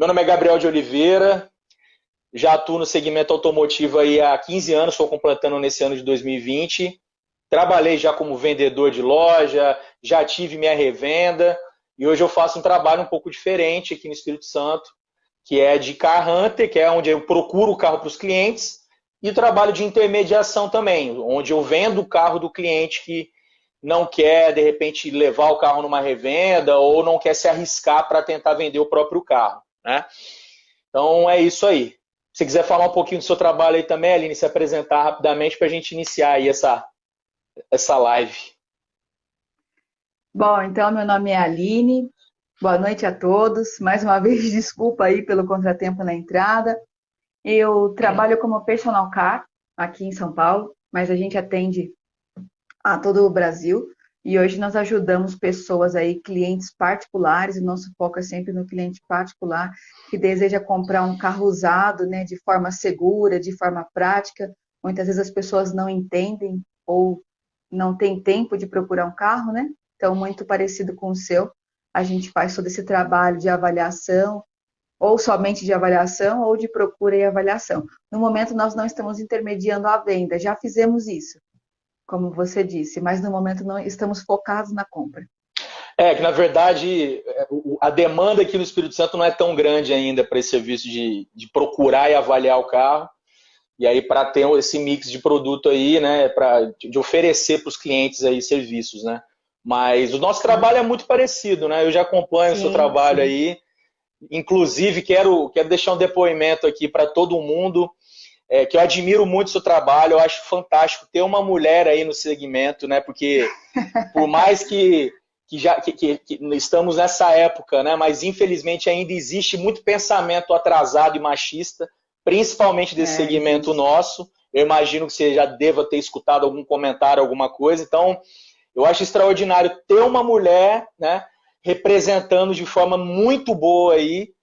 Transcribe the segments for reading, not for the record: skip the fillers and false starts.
Meu nome é Gabriel de Oliveira, já atuo no segmento automotivo aí há 15 anos, estou completando nesse ano de 2020. Trabalhei já como vendedor de loja, já tive minha revenda e hoje eu faço um trabalho um pouco diferente aqui no Espírito Santo, que é de car hunter, que é onde eu procuro o carro para os clientes, e o trabalho de intermediação também, onde eu vendo o carro do cliente que não quer, de repente, levar o carro numa revenda ou não quer se arriscar para tentar vender o próprio carro, né? Então é isso aí. Se quiser falar um pouquinho do seu trabalho aí também, Aline, se apresentar rapidamente para a gente iniciar aí essa live. Bom, então meu nome é Aline. Boa noite a todos. Mais uma vez, desculpa aí pelo contratempo na entrada. Eu trabalho como personal car aqui em São Paulo, mas a gente atende a todo o Brasil e hoje nós ajudamos pessoas aí, clientes particulares, e nosso foco é sempre no cliente particular que deseja comprar um carro usado, né, de forma segura, de forma prática. Muitas vezes as pessoas não entendem ou não têm tempo de procurar um carro, né? Então, muito parecido com o seu, a gente faz todo esse trabalho de avaliação, ou somente de avaliação, ou de procura e avaliação. No momento, nós não estamos intermediando a venda, já fizemos isso, como você disse, mas no momento não estamos focados na compra. Que na verdade a demanda aqui no Espírito Santo não é tão grande ainda para esse serviço de procurar e avaliar o carro. E aí, para ter esse mix de produto aí, né, de oferecer para os clientes aí serviços, né? Mas o nosso trabalho é muito parecido, né? Eu já acompanho o seu Sim, trabalho sim. aí. Inclusive, quero deixar um depoimento aqui para todo mundo, que eu admiro muito o seu trabalho, eu acho fantástico ter uma mulher aí no segmento, né? Porque por mais que estamos nessa época, né? Mas infelizmente ainda existe muito pensamento atrasado e machista, principalmente desse É, segmento existe. nosso. Eu imagino que você já deva ter escutado algum comentário, alguma coisa. Então, eu acho extraordinário ter uma mulher, né, representando de forma muito boa aí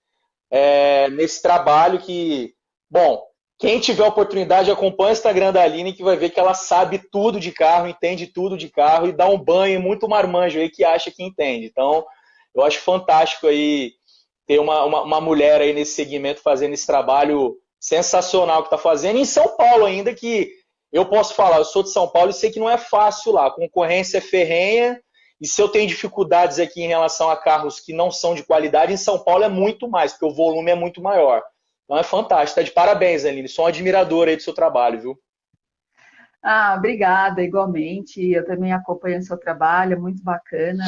nesse trabalho que, bom, quem tiver oportunidade acompanha o Instagram da Aline que vai ver que ela sabe tudo de carro, entende tudo de carro e dá um banho muito marmanjo aí que acha que entende. Então, eu acho fantástico aí ter uma mulher aí nesse segmento fazendo esse trabalho sensacional que está fazendo. Em São Paulo ainda, que eu posso falar, eu sou de São Paulo e sei que não é fácil lá. A concorrência é ferrenha e se eu tenho dificuldades aqui em relação a carros que não são de qualidade, em São Paulo é muito mais, porque o volume é muito maior. Então é fantástico. Tá de parabéns, Aline. Sou um admirador aí do seu trabalho, viu? Ah, obrigada, igualmente. Eu também acompanho o seu trabalho, é muito bacana.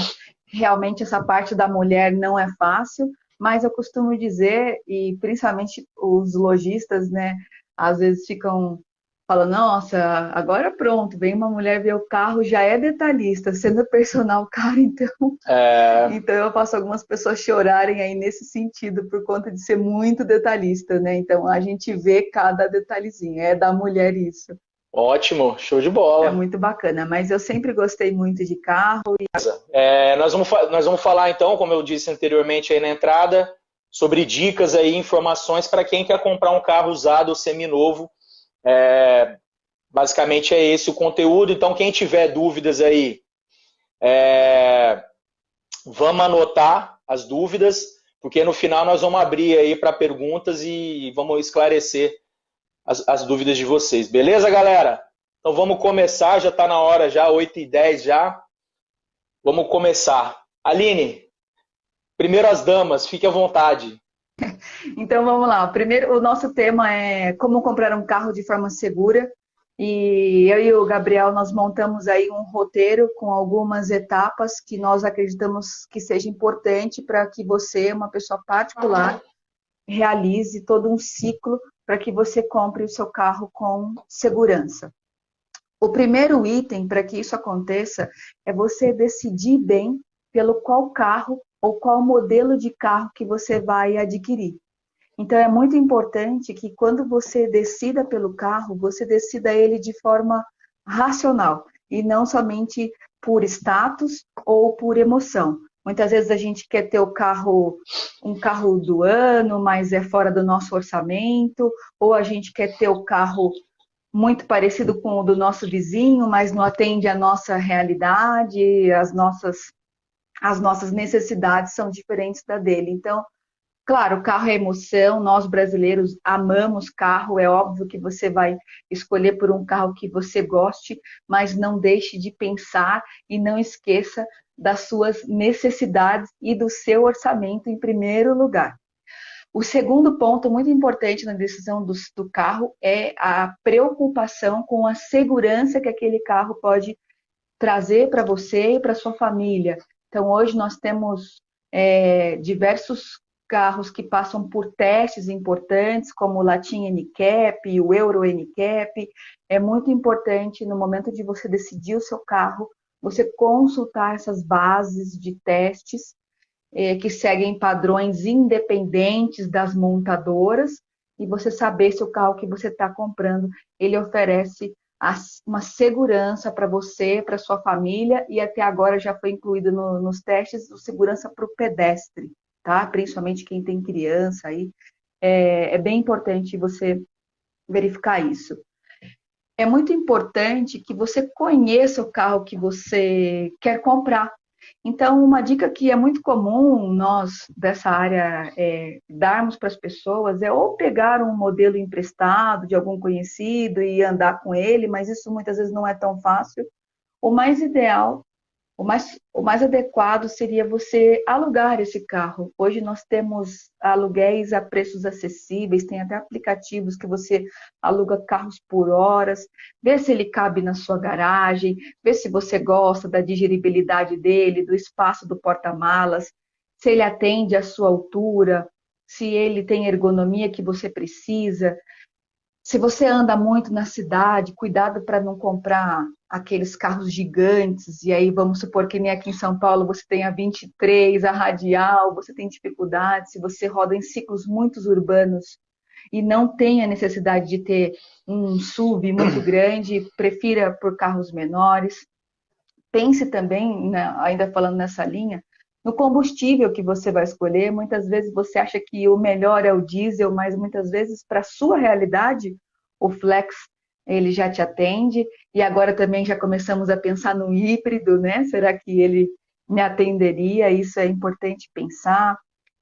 Realmente essa parte da mulher não é fácil, mas eu costumo dizer, e principalmente os lojistas, né, às vezes ficam falando, nossa, agora pronto, vem uma mulher ver o carro, já é detalhista, sendo personal car, então, É, então eu faço algumas pessoas chorarem aí nesse sentido, por conta de ser muito detalhista, né? Então a gente vê cada detalhezinho, é da mulher isso. ótimo, show de É bola. muito bacana, mas eu sempre gostei muito de carro. Nós vamos falar então, como eu disse anteriormente aí na entrada, sobre dicas aí, informações para quem quer comprar um carro usado ou seminovo. É, basicamente é esse o conteúdo. Então, quem tiver dúvidas aí, vamos anotar as dúvidas, porque no final nós vamos abrir aí para perguntas e vamos esclarecer as dúvidas de vocês. Beleza, galera? Então vamos começar, já está na hora já, 8h10 já. Vamos começar. Aline, primeiro as damas, fique à vontade. Então vamos lá. Primeiro, o nosso tema é como comprar um carro de forma segura. E eu e o Gabriel nós montamos aí um roteiro com algumas etapas que nós acreditamos que seja importante para que você, uma pessoa particular, realize todo um ciclo para que você compre o seu carro com segurança. O primeiro item para que isso aconteça é você decidir bem pelo qual carro ou qual modelo de carro que você vai adquirir. Então é muito importante que quando você decida pelo carro, você decida ele de forma racional e não somente por status ou por emoção. Muitas vezes a gente quer ter o carro, um carro do ano, mas é fora do nosso orçamento, ou a gente quer ter o carro muito parecido com o do nosso vizinho, mas não atende à nossa realidade, as nossas necessidades são diferentes da dele. Então, Claro, carro é emoção, nós brasileiros amamos carro, é óbvio que você vai escolher por um carro que você goste, mas não deixe de pensar e não esqueça das suas necessidades e do seu orçamento em primeiro lugar. O segundo ponto muito importante na decisão do carro é a preocupação com a segurança que aquele carro pode trazer para você e para sua família. Então, hoje nós temos diversos carros que passam por testes importantes, como o Latin NCAP, o Euro NCAP. É muito importante, no momento de você decidir o seu carro, você consultar essas bases de testes que seguem padrões independentes das montadoras e você saber se o carro que você está comprando, ele oferece uma segurança para você, para sua família e até agora já foi incluído nos testes de segurança para o pedestre, tá? Principalmente quem tem criança aí, é bem importante você verificar isso. É muito importante que você conheça o carro que você quer comprar. Então, uma dica que é muito comum nós, dessa área, darmos para as pessoas é ou pegar um modelo emprestado de algum conhecido e andar com ele, mas isso muitas vezes não é tão fácil. O mais ideal, o mais adequado seria você alugar esse carro. Hoje nós temos aluguéis a preços acessíveis, tem até aplicativos que você aluga carros por horas, vê se ele cabe na sua garagem, vê se você gosta da digeribilidade dele, do espaço do porta-malas, se ele atende à sua altura, se ele tem a ergonomia que você precisa. Se você anda muito na cidade, cuidado para não comprar aqueles carros gigantes, e aí vamos supor que nem aqui em São Paulo você tem a 23, a radial, você tem dificuldade, se você roda em ciclos muito urbanos e não tem a necessidade de ter um SUV muito grande, prefira por carros menores. Pense também, né, ainda falando nessa linha, no combustível que você vai escolher. Muitas vezes você acha que o melhor é o diesel, mas muitas vezes, para a sua realidade, o flex ele já te atende. E agora também já começamos a pensar no híbrido, né? Será que ele me atenderia? Isso é importante pensar.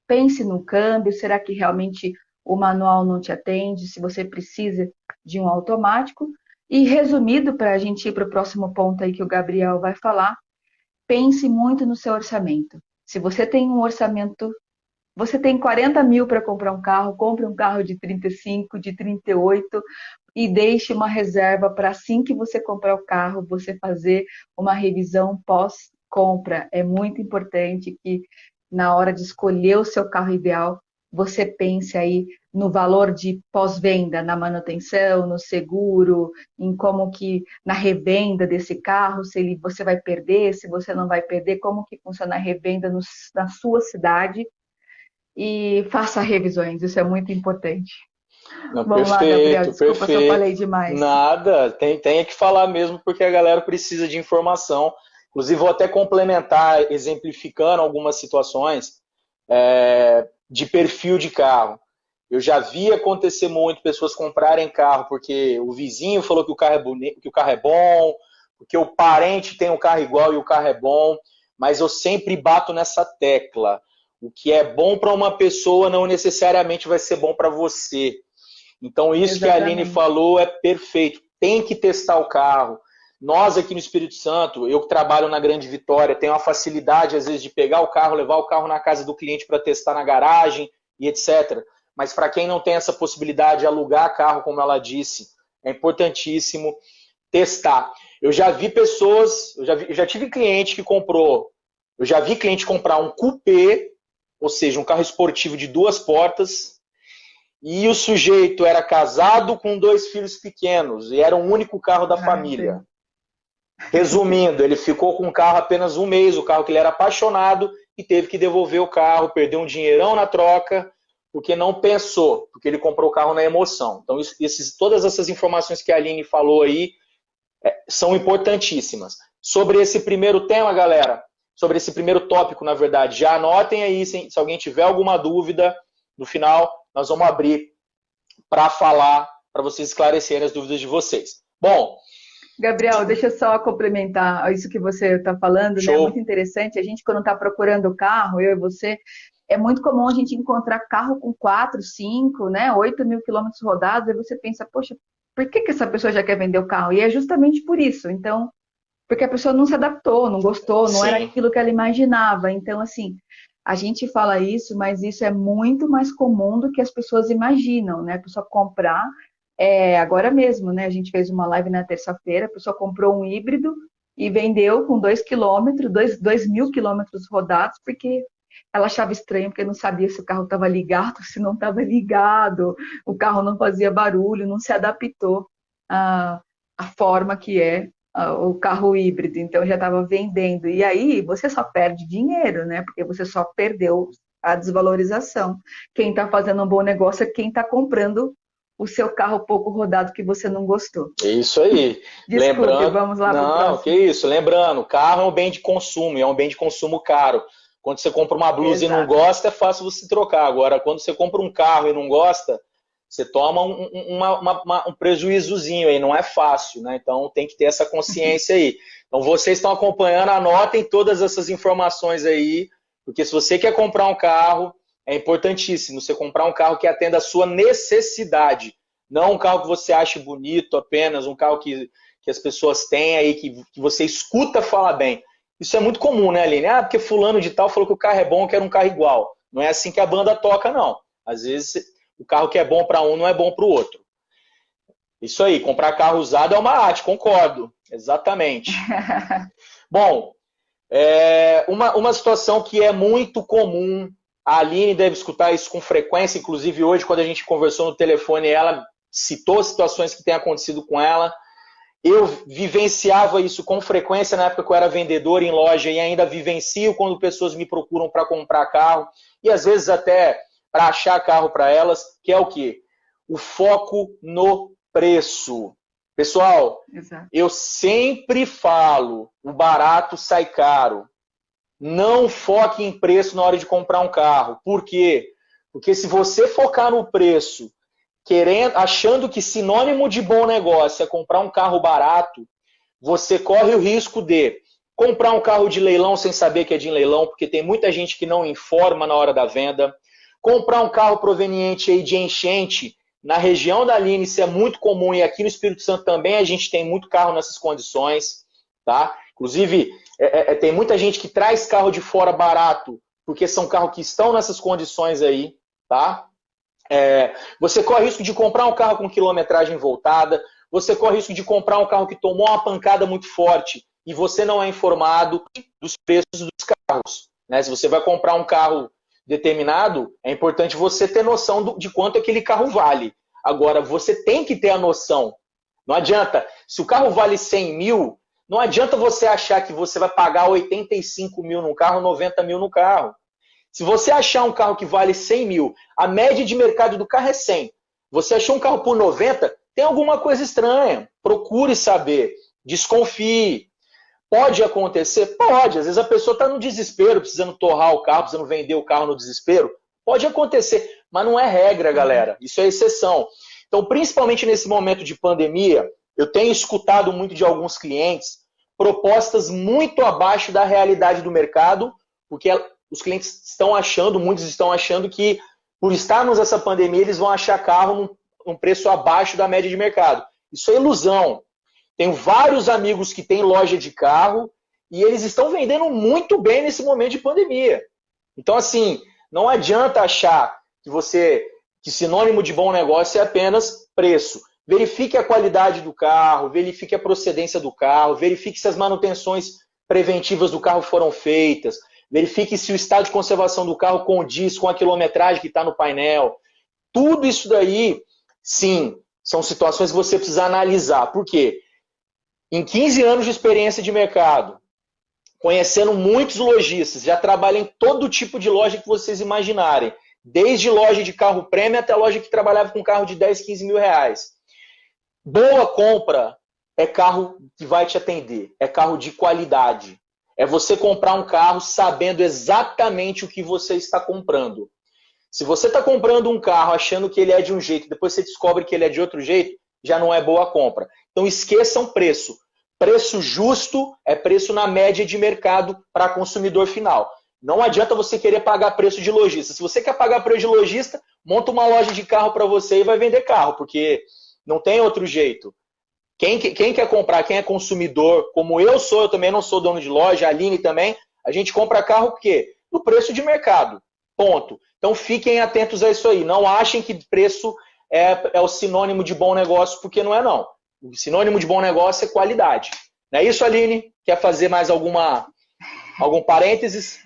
Pense no câmbio, será que realmente o manual não te atende? Se você precisa de um automático. E resumido, para a gente ir para o próximo ponto aí que o Gabriel vai falar, pense muito no seu orçamento. Se você tem um orçamento, você tem 40 mil para comprar um carro, compre um carro de 35, de 38 e deixe uma reserva para assim que você comprar o carro, você fazer uma revisão pós-compra. É muito importante que na hora de escolher o seu carro ideal, você pense aí no valor de pós-venda, na manutenção, no seguro, em como que na revenda desse carro, se você vai perder, se você não vai perder, como que funciona a revenda na sua cidade e faça revisões, isso é muito importante. Não, Vamos lá, Gabriel, perfeito, desculpa se eu perfeito. falei demais. Nada, tem que falar mesmo porque a galera precisa de informação. Inclusive, vou até complementar, exemplificando algumas situações de perfil de carro. Eu já vi acontecer muito pessoas comprarem carro porque o vizinho falou que o carro é bonito, que o carro é bom, porque o parente tem um carro igual e o carro é bom, mas eu sempre bato nessa tecla. O que é bom para uma pessoa não necessariamente vai ser bom para você. Então, isso que a Aline Exatamente. falou é perfeito. Tem que testar o carro. Nós aqui no Espírito Santo, eu que trabalho na Grande Vitória, tenho a facilidade, às vezes, de pegar o carro, levar o carro na casa do cliente para testar na garagem e etc. Mas para quem não tem essa possibilidade de alugar carro, como ela disse, é importantíssimo testar. Eu já vi pessoas, eu já tive cliente que comprou, eu já vi cliente comprar um coupé, ou seja, um carro esportivo de 2 portas, e o sujeito era casado com 2 filhos pequenos, e era o único carro da família. Resumindo, ele ficou com o carro apenas 1 mês, o carro que ele era apaixonado, e teve que devolver o carro, perdeu um dinheirão na troca, porque não pensou, porque ele comprou o carro na emoção. Então, todas essas informações que a Aline falou aí são importantíssimas. Sobre esse primeiro tema, galera, sobre esse primeiro tópico, na verdade, já anotem aí, se alguém tiver alguma dúvida, no final nós vamos abrir para falar, para vocês esclarecerem as dúvidas de vocês. Bom, Gabriel, deixa eu só complementar isso que você está falando, né? É show. muito interessante. A gente, quando está procurando o carro, eu e você, é muito comum a gente encontrar carro com 4, 5, né, 8 mil quilômetros rodados, e você pensa, poxa, por que essa pessoa já quer vender o carro? E é justamente por isso. Então, porque a pessoa não se adaptou, não gostou, não era Sim. aquilo que ela imaginava. Então, assim, a gente fala isso, mas isso é muito mais comum do que as pessoas imaginam, né? A pessoa comprar, agora mesmo, né? A gente fez uma live na terça-feira, a pessoa comprou um híbrido e vendeu com 2 quilômetros, 2 mil quilômetros rodados, porque ela achava estranho, porque não sabia se o carro estava ligado, se não estava ligado, o carro não fazia barulho, não se adaptou à forma que é o carro híbrido, então já estava vendendo. E aí você só perde dinheiro, né? Porque você só perdeu a desvalorização. Quem está fazendo um bom negócio é quem está comprando o seu carro pouco rodado que você não gostou. É isso aí. Desculpe, Lembrando, vamos lá para o não, que próximo. isso. Lembrando, carro é um bem de consumo, e é um bem de consumo caro. Quando você compra uma blusa e não Exato. gosta, é fácil você trocar. Agora, quando você compra um carro e não gosta, você toma um prejuízozinho aí, não é fácil, né? Então tem que ter essa consciência aí. Então vocês estão acompanhando, anotem todas essas informações aí, porque se você quer comprar um carro, é importantíssimo você comprar um carro que atenda a sua necessidade. Não um carro que você ache bonito apenas, um carro que as pessoas têm aí, que você escuta falar bem. Isso é muito comum, né, Aline? Ah, porque fulano de tal falou que o carro é bom, eu quero um carro igual. Não é assim que a banda toca, não. Às vezes o carro que é bom para um não é bom para o outro. Isso aí, comprar carro usado é uma arte, concordo. Exatamente. Bom, uma situação que é muito comum, a Aline deve escutar isso com frequência, inclusive hoje, quando a gente conversou no telefone, ela citou situações que têm acontecido com ela. Eu vivenciava isso com frequência na época que eu era vendedor em loja e ainda vivencio quando pessoas me procuram para comprar carro e às vezes até para achar carro para elas, que é o quê? O foco no preço. Pessoal, Exato. eu sempre falo, o barato sai caro. Não foque em preço na hora de comprar um carro. Por quê? Porque se você focar no preço, achando que sinônimo de bom negócio é comprar um carro barato, você corre o risco de comprar um carro de leilão sem saber que é de leilão, porque tem muita gente que não informa na hora da venda. Comprar um carro proveniente aí de enchente, na região da Aline isso é muito comum e aqui no Espírito Santo também a gente tem muito carro nessas condições, tá? Inclusive, tem muita gente que traz carro de fora barato, porque são carros que estão nessas condições aí, tá? Você corre risco de comprar um carro com quilometragem voltada, você corre risco de comprar um carro que tomou uma pancada muito forte e você não é informado dos preços dos carros. Né? Se você vai comprar um carro determinado, é importante você ter noção de quanto aquele carro vale. Agora, você tem que ter a noção. Não adianta, se o carro vale 100 mil, não adianta você achar que você vai pagar 85 mil no carro, 90 mil no carro. Se você achar um carro que vale 100 mil, a média de mercado do carro é 100. Você achou um carro por 90, tem alguma coisa estranha. Procure saber. Desconfie. Pode acontecer? Pode. Às vezes a pessoa está no desespero, precisando torrar o carro, precisando vender o carro no desespero. Pode acontecer, mas não é regra, galera. Isso é exceção. Então, principalmente nesse momento de pandemia, eu tenho escutado muito de alguns clientes propostas muito abaixo da realidade do mercado, porque os clientes estão achando, muitos estão achando que por estarmos nessa pandemia, eles vão achar carro num preço abaixo da média de mercado. Isso é ilusão. Tenho vários amigos que têm loja de carro e eles estão vendendo muito bem nesse momento de pandemia. Então, assim, não adianta achar que sinônimo de bom negócio é apenas preço. Verifique a qualidade do carro, verifique a procedência do carro, verifique se as manutenções preventivas do carro foram feitas, verifique se o estado de conservação do carro condiz com a quilometragem que está no painel. Tudo isso daí, sim, são situações que você precisa analisar. Por quê? Em 15 anos de experiência de mercado, conhecendo muitos lojistas, já trabalhei em todo tipo de loja que vocês imaginarem, desde loja de carro prêmio até loja que trabalhava com carro de 10, 15 mil reais. Boa compra é carro que vai te atender, é carro de qualidade. É você comprar um carro sabendo exatamente o que você está comprando. Se você está comprando um carro achando que ele é de um jeito, depois você descobre que ele é de outro jeito, já não é boa compra. Então esqueçam preço. Preço justo é preço na média de mercado para consumidor final. Não adianta você querer pagar preço de lojista. Se você quer pagar preço de lojista, monta uma loja de carro para você e vai vender carro, porque não tem outro jeito. Quem quer comprar, quem é consumidor, como eu sou, eu também não sou dono de loja, a Aline também, a gente compra carro por quê? No preço de mercado. Ponto. Então fiquem atentos a isso aí. Não achem que preço é o sinônimo de bom negócio, porque não é não. O sinônimo de bom negócio é qualidade. Não é isso, Aline? Quer fazer mais algum parênteses?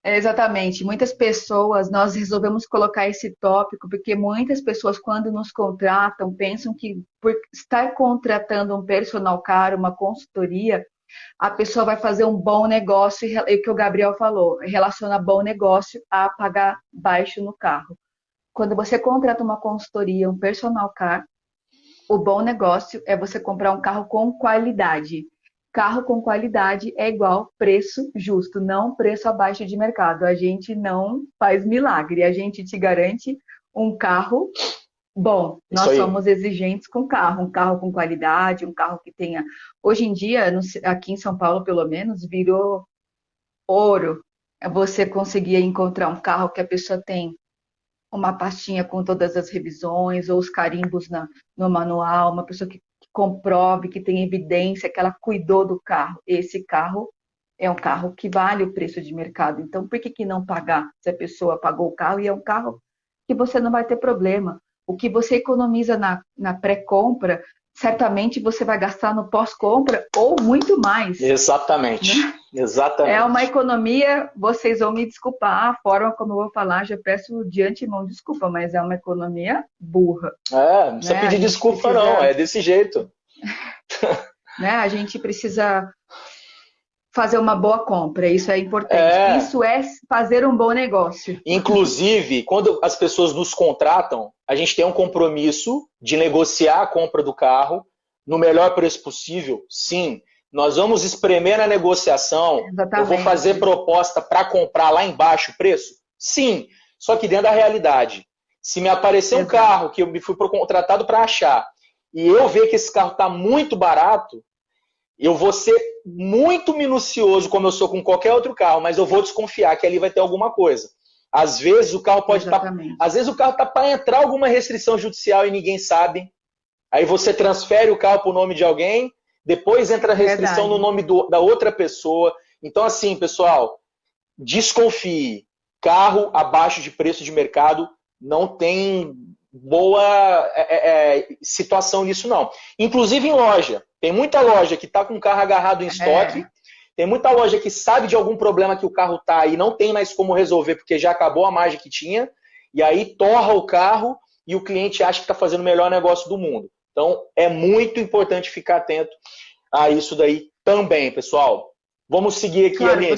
Exatamente. Muitas pessoas, nós resolvemos colocar esse tópico porque muitas pessoas, quando nos contratam, pensam que por estar contratando um personal caro, uma consultoria, a pessoa vai fazer um bom negócio, e o que o Gabriel falou, relaciona bom negócio a pagar baixo no carro. Quando você contrata uma consultoria, um personal car, o bom negócio é você comprar um carro com qualidade. Carro com qualidade é igual preço justo, não preço abaixo de mercado. A gente não faz milagre, a gente te garante um carro bom. Nós somos exigentes com carro, um carro com qualidade, um carro que tenha... Hoje em dia, aqui em São Paulo, pelo menos, virou ouro. Você conseguir encontrar um carro que a pessoa tem uma pastinha com todas as revisões ou os carimbos no manual, uma pessoa que comprove, que tem evidência que ela cuidou do carro. Esse carro é um carro que vale o preço de mercado. Então, por que não pagar se a pessoa pagou o carro e é um carro que você não vai ter problema? O que você economiza na pré-compra, certamente você vai gastar no pós-compra ou muito mais. Exatamente. Né? Exatamente. É uma economia, vocês vão me desculpar, a forma como eu vou falar, já peço de antemão desculpa, mas é uma economia burra. Não precisa pedir desculpa não, é desse jeito. Né? A gente precisa fazer uma boa compra, isso é importante. Isso é fazer um bom negócio. Inclusive, quando as pessoas nos contratam, a gente tem um compromisso de negociar a compra do carro no melhor preço possível, sim. Nós vamos espremer na negociação. Exatamente. Eu vou fazer proposta para comprar lá embaixo o preço? Sim, só que dentro da realidade. Se me aparecer um carro que eu me fui contratado para achar e eu ver que esse carro está muito barato, eu vou ser muito minucioso, como eu sou com qualquer outro carro, mas eu vou desconfiar que ali vai ter alguma coisa. Às vezes o carro pode estar... Às vezes o carro está para entrar alguma restrição judicial e ninguém sabe. Aí você transfere o carro para o nome de alguém, depois entra a restrição no nome da outra pessoa. Então, assim, pessoal, desconfie. Carro abaixo de preço de mercado não tem boa situação nisso, não. Inclusive em loja. Tem muita loja que está com o carro agarrado em estoque. Tem muita loja que sabe de algum problema que o carro está e não tem mais como resolver porque já acabou a margem que tinha. E aí torra o carro e o cliente acha que está fazendo o melhor negócio do mundo. Então, é muito importante ficar atento a isso daí também, pessoal. Vamos seguir aqui, claro, Aline.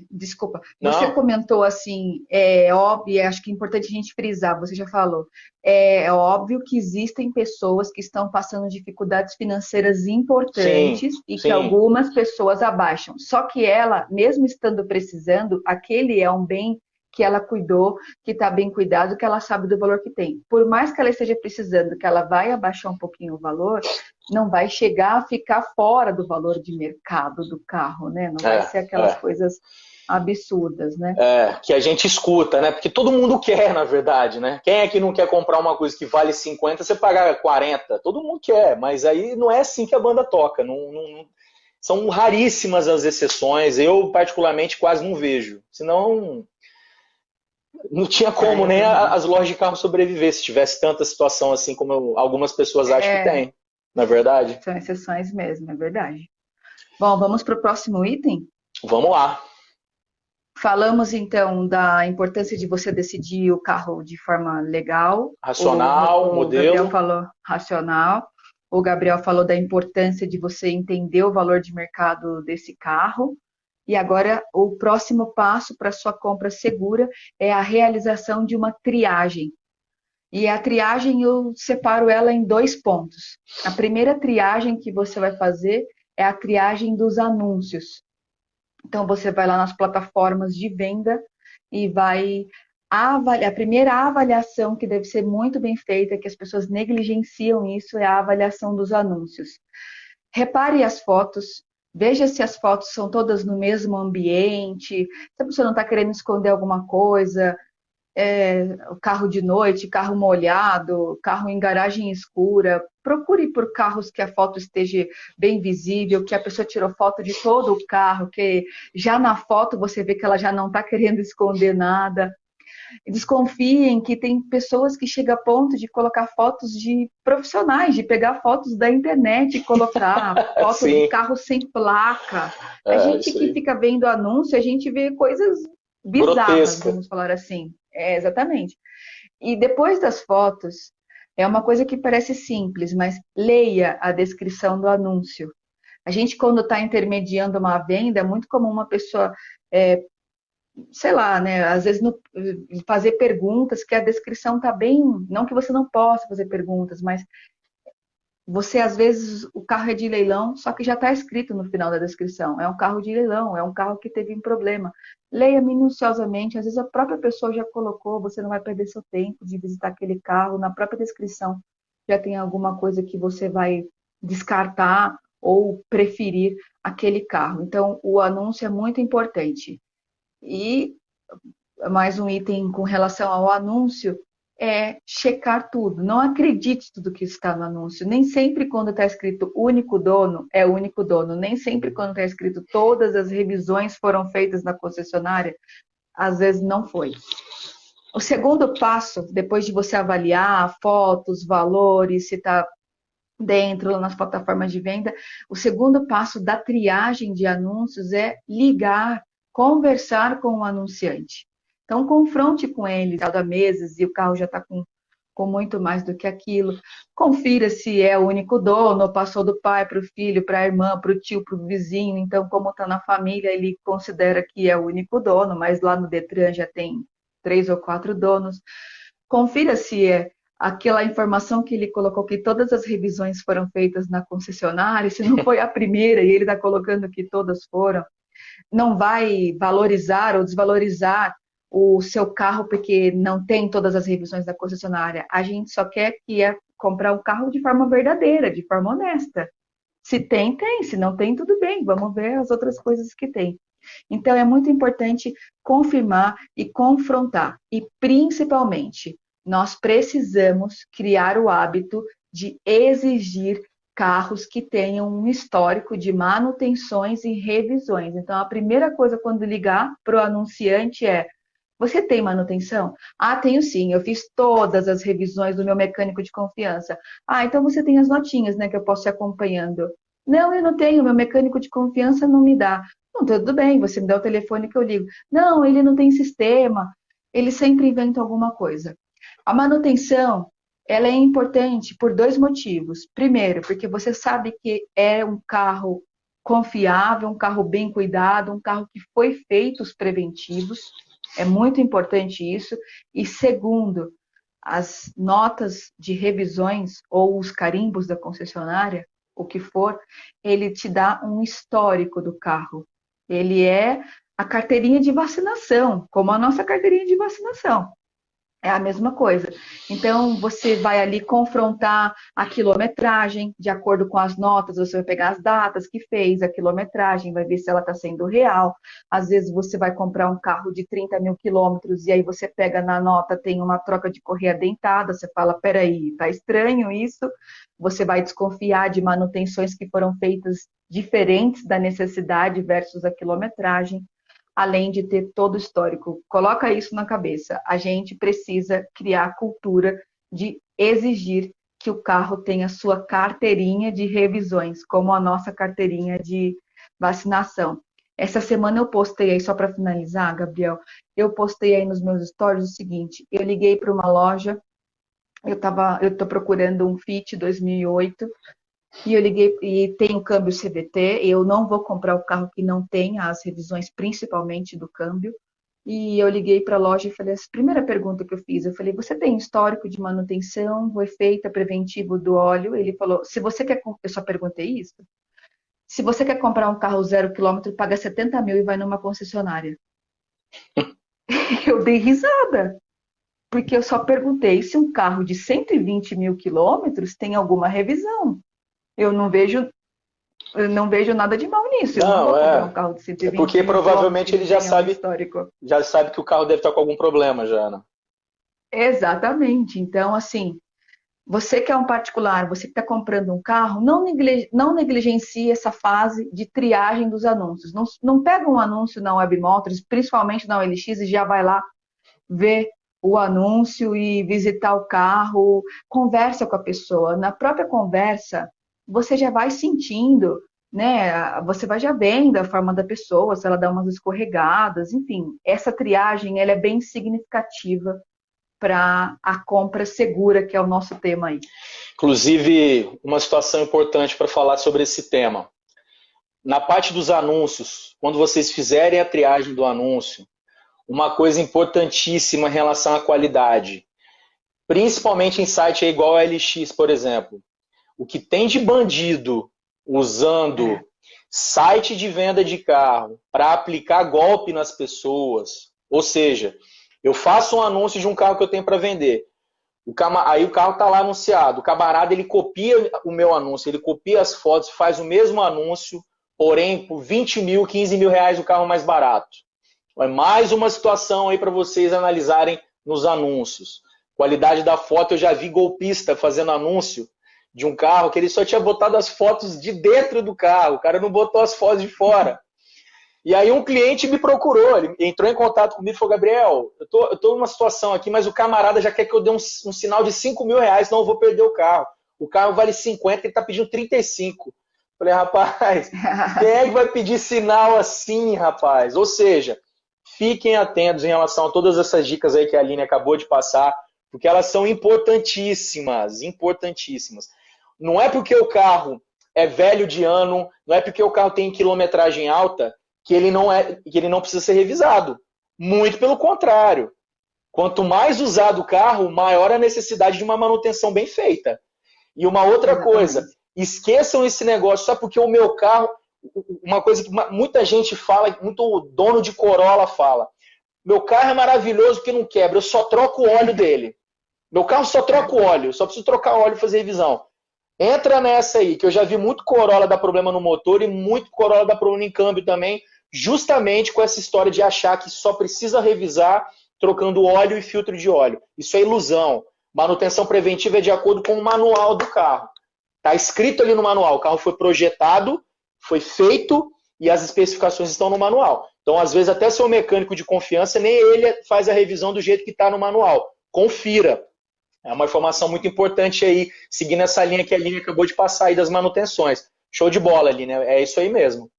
Desculpa, você comentou assim, é óbvio, acho que é importante a gente frisar, você já falou, é óbvio que existem pessoas que estão passando dificuldades financeiras importantes que algumas pessoas abaixam. Só que ela, mesmo estando precisando, aquele é um bem que ela cuidou, que está bem cuidado, que ela sabe do valor que tem. Por mais que ela esteja precisando, que ela vai abaixar um pouquinho o valor, não vai chegar a ficar fora do valor de mercado do carro, né? Não vai ser aquelas coisas absurdas, né? Que a gente escuta, né? Porque todo mundo quer, na verdade, né? Quem é que não quer comprar uma coisa que vale 50, você pagar 40? Todo mundo quer, mas aí não é assim que a banda toca. São raríssimas as exceções. Eu, particularmente, quase não vejo. Senão... Não tinha como nem as lojas de carro sobreviver se tivesse tanta situação assim como algumas pessoas acham que tem, não é verdade? São exceções mesmo, é verdade. Bom, vamos para o próximo item? Vamos lá. Falamos então da importância de você decidir o carro de forma legal. Racional, modelo. O Gabriel falou racional. O Gabriel falou da importância de você entender o valor de mercado desse carro. E agora, o próximo passo para sua compra segura é a realização de uma triagem. E a triagem, eu separo ela em 2 pontos. A primeira triagem que você vai fazer é a triagem dos anúncios. Então, você vai lá nas plataformas de venda e vai avaliar. A primeira avaliação que deve ser muito bem feita, que as pessoas negligenciam isso, é a avaliação dos anúncios. Repare as fotos. Veja se as fotos são todas no mesmo ambiente, se a pessoa não está querendo esconder alguma coisa, o carro de noite, carro molhado, carro em garagem escura. Procure por carros que a foto esteja bem visível, que a pessoa tirou foto de todo o carro, que já na foto você vê que ela já não está querendo esconder nada. Desconfiem que tem pessoas que chegam a ponto de colocar fotos de profissionais, de pegar fotos da internet e colocar foto de Sim, carro sem placa. A gente isso que aí. fica vendo anúncio, a gente vê coisas bizarras, Grotesca. vamos falar assim. Exatamente. E depois das fotos, é uma coisa que parece simples, mas leia a descrição do anúncio. A gente, quando está intermediando uma venda, é muito comum uma pessoa sei lá, né? Às vezes fazer perguntas que a descrição tá bem. Não que você não possa fazer perguntas, mas você, às vezes, o carro é de leilão, só que já está escrito no final da descrição. É um carro de leilão, é um carro que teve um problema. Leia minuciosamente, às vezes a própria pessoa já colocou, você não vai perder seu tempo de visitar aquele carro, na própria descrição já tem alguma coisa que você vai descartar ou preferir aquele carro. Então, o anúncio é muito importante. E mais um item com relação ao anúncio é checar tudo. Não acredite tudo que está no anúncio. Nem sempre quando está escrito único dono, é único dono. Nem sempre quando está escrito todas as revisões foram feitas na concessionária, às vezes não foi. O segundo passo, depois de você avaliar fotos, valores, se está dentro nas plataformas de venda, o segundo passo da triagem de anúncios é ligar, conversar com o anunciante. Então, confronte com ele, há meses, e o carro já está com muito mais do que aquilo. Confira se é o único dono, passou do pai para o filho, para a irmã, para o tio, para o vizinho. Então, como está na família, ele considera que é o único dono, mas lá no Detran já tem 3 ou 4 donos. Confira se é aquela informação que ele colocou, que todas as revisões foram feitas na concessionária, se não foi a primeira e ele está colocando que todas foram. Não vai valorizar ou desvalorizar o seu carro porque não tem todas as revisões da concessionária. A gente só quer que é comprar um carro de forma verdadeira, de forma honesta. Se tem, tem. Se não tem, tudo bem. Vamos ver as outras coisas que tem. Então, é muito importante confirmar e confrontar. E, principalmente, nós precisamos criar o hábito de exigir carros que tenham um histórico de manutenções e revisões. Então, a primeira coisa quando ligar para o anunciante é: você tem manutenção? Ah, tenho sim, eu fiz todas as revisões do meu mecânico de confiança. Ah, então você tem as notinhas, né, que eu posso ir acompanhando. Não, eu não tenho, meu mecânico de confiança não me dá. Não, tudo bem, você me dá o telefone que eu ligo. Não, ele não tem sistema, ele sempre inventa alguma coisa. A manutenção, ela é importante por 2 motivos. Primeiro, porque você sabe que é um carro confiável, um carro bem cuidado, um carro que foi feito os preventivos. É muito importante isso. E segundo, as notas de revisões ou os carimbos da concessionária, o que for, ele te dá um histórico do carro. Ele é a carteirinha de vacinação, como a nossa carteirinha de vacinação. É a mesma coisa. Então, você vai ali confrontar a quilometragem, de acordo com as notas, você vai pegar as datas que fez, a quilometragem, vai ver se ela está sendo real. Às vezes, você vai comprar um carro de 30 mil quilômetros e aí você pega na nota, tem uma troca de correia dentada, você fala, peraí, tá estranho isso. Você vai desconfiar de manutenções que foram feitas diferentes da necessidade versus a quilometragem, além de ter todo o histórico. Coloca isso na cabeça. A gente precisa criar a cultura de exigir que o carro tenha sua carteirinha de revisões, como a nossa carteirinha de vacinação. Essa semana eu postei aí, só para finalizar, Gabriel, eu postei aí nos meus stories o seguinte: eu liguei para uma loja, eu estou procurando um Fit 2008, e eu liguei e tem o câmbio CVT. Eu não vou comprar o carro que não tem as revisões, principalmente do câmbio. E eu liguei para a loja e falei: a primeira pergunta que eu fiz, eu falei, você tem histórico de manutenção, o efeito preventivo do óleo? Ele falou, se você quer, eu só perguntei isso. Se você quer comprar um carro 0 quilômetro, paga 70 mil e vai numa concessionária. Eu dei risada, porque eu só perguntei se um carro de 120 mil quilômetros tem alguma revisão. Eu não vejo eu não vejo nada de mal nisso. Eu não Não, vou comprar um carro de 120 porque mil provavelmente quilômetros ele que tenha um histórico. já sabe que o carro deve estar com algum problema já, né? Exatamente. Então, assim, você que é um particular, você que está comprando um carro, não negligencie essa fase de triagem dos anúncios. Não pega um anúncio na Webmotors, principalmente na OLX, e já vai lá ver o anúncio e visitar o carro, conversa com a pessoa. Na própria conversa, você já vai sentindo, né? Você vai já vendo a forma da pessoa, se ela dá umas escorregadas, enfim. Essa triagem, ela é bem significativa para a compra segura, que é o nosso tema aí. Inclusive, uma situação importante para falar sobre esse tema. Na parte dos anúncios, quando vocês fizerem a triagem do anúncio, uma coisa importantíssima em relação à qualidade, principalmente em site igual a LX, por exemplo. O que tem de bandido usando site de venda de carro para aplicar golpe nas pessoas, ou seja, eu faço um anúncio de um carro que eu tenho para vender. Aí o carro está lá anunciado. O camarada ele copia o meu anúncio, ele copia as fotos, faz o mesmo anúncio, porém por 20 mil, 15 mil reais o carro mais barato. É mais uma situação aí para vocês analisarem nos anúncios. Qualidade da foto, eu já vi golpista fazendo anúncio de um carro que ele só tinha botado as fotos de dentro do carro, o cara não botou as fotos de fora. E aí um cliente me procurou, ele entrou em contato comigo e falou, Gabriel, eu tô numa situação aqui, mas o camarada já quer que eu dê um sinal de 5 mil reais, senão eu vou perder o carro. O carro vale 50, ele está pedindo 35. Falei, rapaz, quem é que vai pedir sinal assim, rapaz? Ou seja, fiquem atentos em relação a todas essas dicas aí que a Aline acabou de passar, porque elas são importantíssimas, importantíssimas. Não é porque o carro é velho de ano, não é porque o carro tem quilometragem alta, que ele não precisa ser revisado. Muito pelo contrário. Quanto mais usado o carro, maior a necessidade de uma manutenção bem feita. E uma outra coisa, esqueçam esse negócio, só porque o meu carro, uma coisa que muita gente fala, muito dono de Corolla fala, meu carro é maravilhoso porque não quebra, eu só troco o óleo dele. Meu carro só troca o óleo, só preciso trocar o óleo e fazer revisão. Entra nessa aí, que eu já vi muito Corolla dar problema no motor e muito Corolla dar problema em câmbio também, justamente com essa história de achar que só precisa revisar trocando óleo e filtro de óleo. Isso é ilusão. Manutenção preventiva é de acordo com o manual do carro. Está escrito ali no manual, o carro foi projetado, foi feito e as especificações estão no manual. Então, às vezes, até seu mecânico de confiança, nem ele faz a revisão do jeito que está no manual. Confira. É uma informação muito importante aí, seguindo essa linha que a Aline acabou de passar aí das manutenções. Show de bola, Aline, é isso aí mesmo.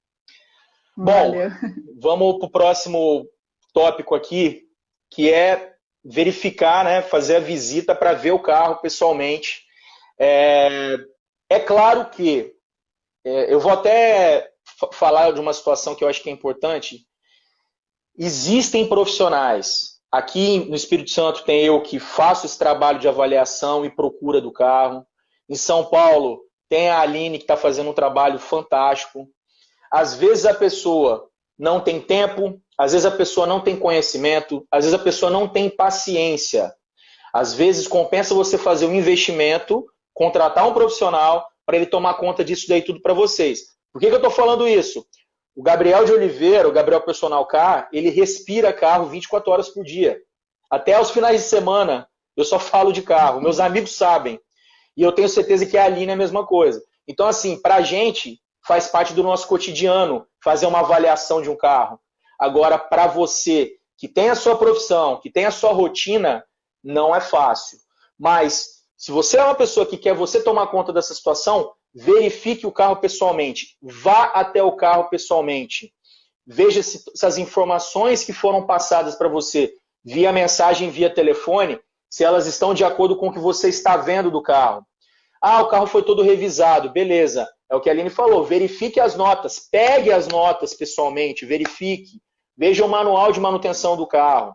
Valeu. Bom, vamos para o próximo tópico aqui, que é verificar, né, fazer a visita para ver o carro pessoalmente. É claro que eu vou até falar de uma situação que eu acho que é importante. Existem profissionais. Aqui no Espírito Santo tem eu que faço esse trabalho de avaliação e procura do carro. Em São Paulo tem a Aline que está fazendo um trabalho fantástico. Às vezes a pessoa não tem tempo, às vezes a pessoa não tem conhecimento, às vezes a pessoa não tem paciência. Às vezes compensa você fazer um investimento, contratar um profissional para ele tomar conta disso daí tudo para vocês. Por que eu estou falando isso? O Gabriel de Oliveira, o Gabriel Personal Car, ele respira carro 24 horas por dia. Até aos finais de semana, eu só falo de carro. Meus amigos sabem. E eu tenho certeza que a Aline é a mesma coisa. Então, assim, para a gente, faz parte do nosso cotidiano fazer uma avaliação de um carro. Agora, para você que tem a sua profissão, que tem a sua rotina, não é fácil. Mas, se você é uma pessoa que quer você tomar conta dessa situação, verifique o carro pessoalmente. Vá até o carro pessoalmente. Veja se as informações que foram passadas para você via mensagem, via telefone, se elas estão de acordo com o que você está vendo do carro. Ah, o carro foi todo revisado. Beleza. É o que a Aline falou. Verifique as notas. Pegue as notas pessoalmente. Verifique. Veja o manual de manutenção do carro.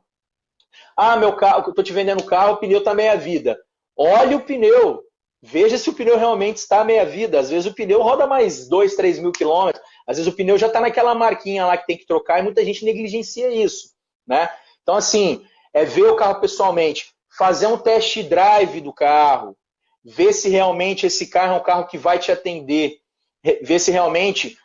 Ah, meu carro, eu estou te vendendo o carro, o pneu está meia vida. Olhe o pneu. Veja se o pneu realmente está meia vida. Às vezes o pneu roda mais 2, 3 mil quilômetros. Às vezes o pneu já está naquela marquinha lá que tem que trocar e muita gente negligencia isso, né? Então, assim, é ver o carro pessoalmente, fazer um test drive do carro, ver se realmente esse carro é um carro que vai te atender. ver se realmente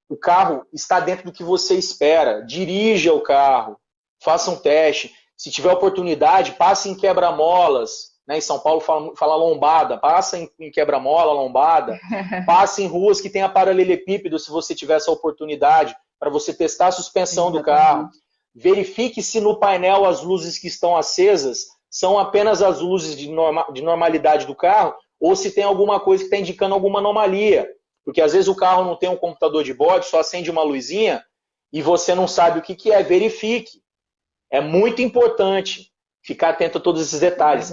o carro está dentro do que você espera. Dirija o carro, faça um teste. Se tiver oportunidade, passe em quebra-molas. Né? Em São Paulo fala lombada. Passa em quebra-mola, lombada. Passe em ruas que tenha paralelepípedo, se você tiver essa oportunidade, para você testar a suspensão do carro. Verifique se no painel as luzes que estão acesas são apenas as luzes de normalidade do carro ou se tem alguma coisa que está indicando alguma anomalia. Porque às vezes o carro não tem um computador de bordo, só acende uma luzinha e você não sabe o que é. Verifique. É muito importante ficar atento a todos esses detalhes.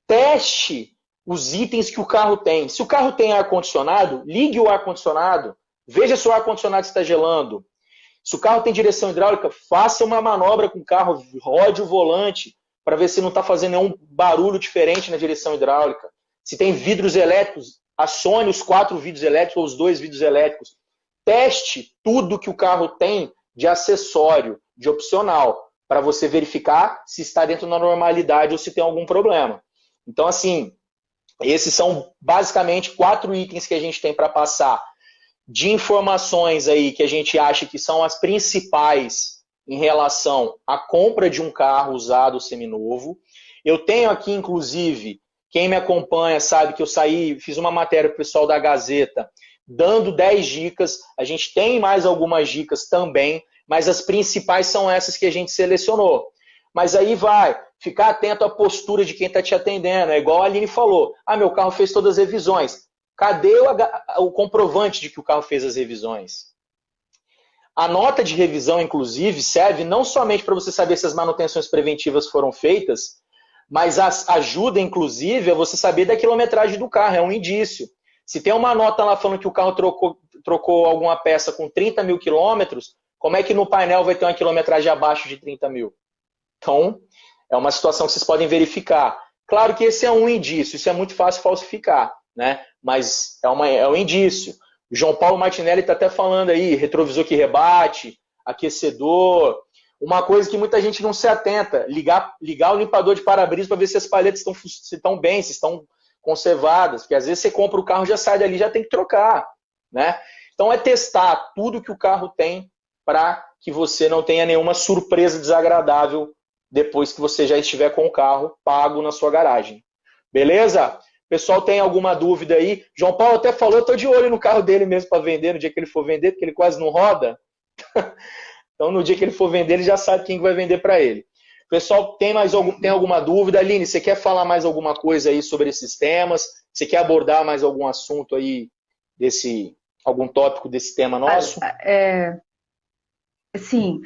Teste os itens que o carro tem. Se o carro tem ar-condicionado, ligue o ar-condicionado. Veja se o ar-condicionado está gelando. Se o carro tem direção hidráulica, faça uma manobra com o carro, rode o volante para ver se não está fazendo nenhum barulho diferente na direção hidráulica. Se tem vidros elétricos, acione os 4 vidros elétricos ou os 2 vidros elétricos. Teste tudo que o carro tem de acessório, de opcional, para você verificar se está dentro da normalidade ou se tem algum problema. Então, assim, esses são basicamente 4 itens que a gente tem para passar de informações aí que a gente acha que são as principais em relação à compra de um carro usado ou seminovo. Eu tenho aqui, inclusive, quem me acompanha sabe que eu fiz uma matéria para o pessoal da Gazeta, dando 10 dicas. A gente tem mais algumas dicas também, mas as principais são essas que a gente selecionou. Mas aí vai, ficar atento à postura de quem está te atendendo. É igual a Aline falou, meu carro fez todas as revisões. Cadê o comprovante de que o carro fez as revisões? A nota de revisão, inclusive, serve não somente para você saber se as manutenções preventivas foram feitas, mas ajuda, inclusive, a você saber da quilometragem do carro, é um indício. Se tem uma nota lá falando que o carro trocou alguma peça com 30 mil quilômetros, como é que no painel vai ter uma quilometragem abaixo de 30 mil? Então, é uma situação que vocês podem verificar. Claro que esse é um indício, isso é muito fácil falsificar, né? Mas é um indício. O João Paulo Martinelli está até falando aí, retrovisor que rebate, aquecedor. Uma coisa que muita gente não se atenta, ligar o limpador de para-brisa para ver se as palhetas estão bem, se estão conservadas, porque às vezes você compra o carro, já sai dali, já tem que trocar, né? Então é testar tudo que o carro tem para que você não tenha nenhuma surpresa desagradável depois que você já estiver com o carro pago na sua garagem. Beleza? Pessoal, tem alguma dúvida aí? João Paulo até falou, eu estou de olho no carro dele mesmo para vender, no dia que ele for vender, porque ele quase não roda. Então, no dia que ele for vender, ele já sabe quem vai vender para ele. Pessoal, tem alguma dúvida? Aline, você quer falar mais alguma coisa aí sobre esses temas? Você quer abordar mais algum assunto aí, algum tópico desse tema nosso? Sim,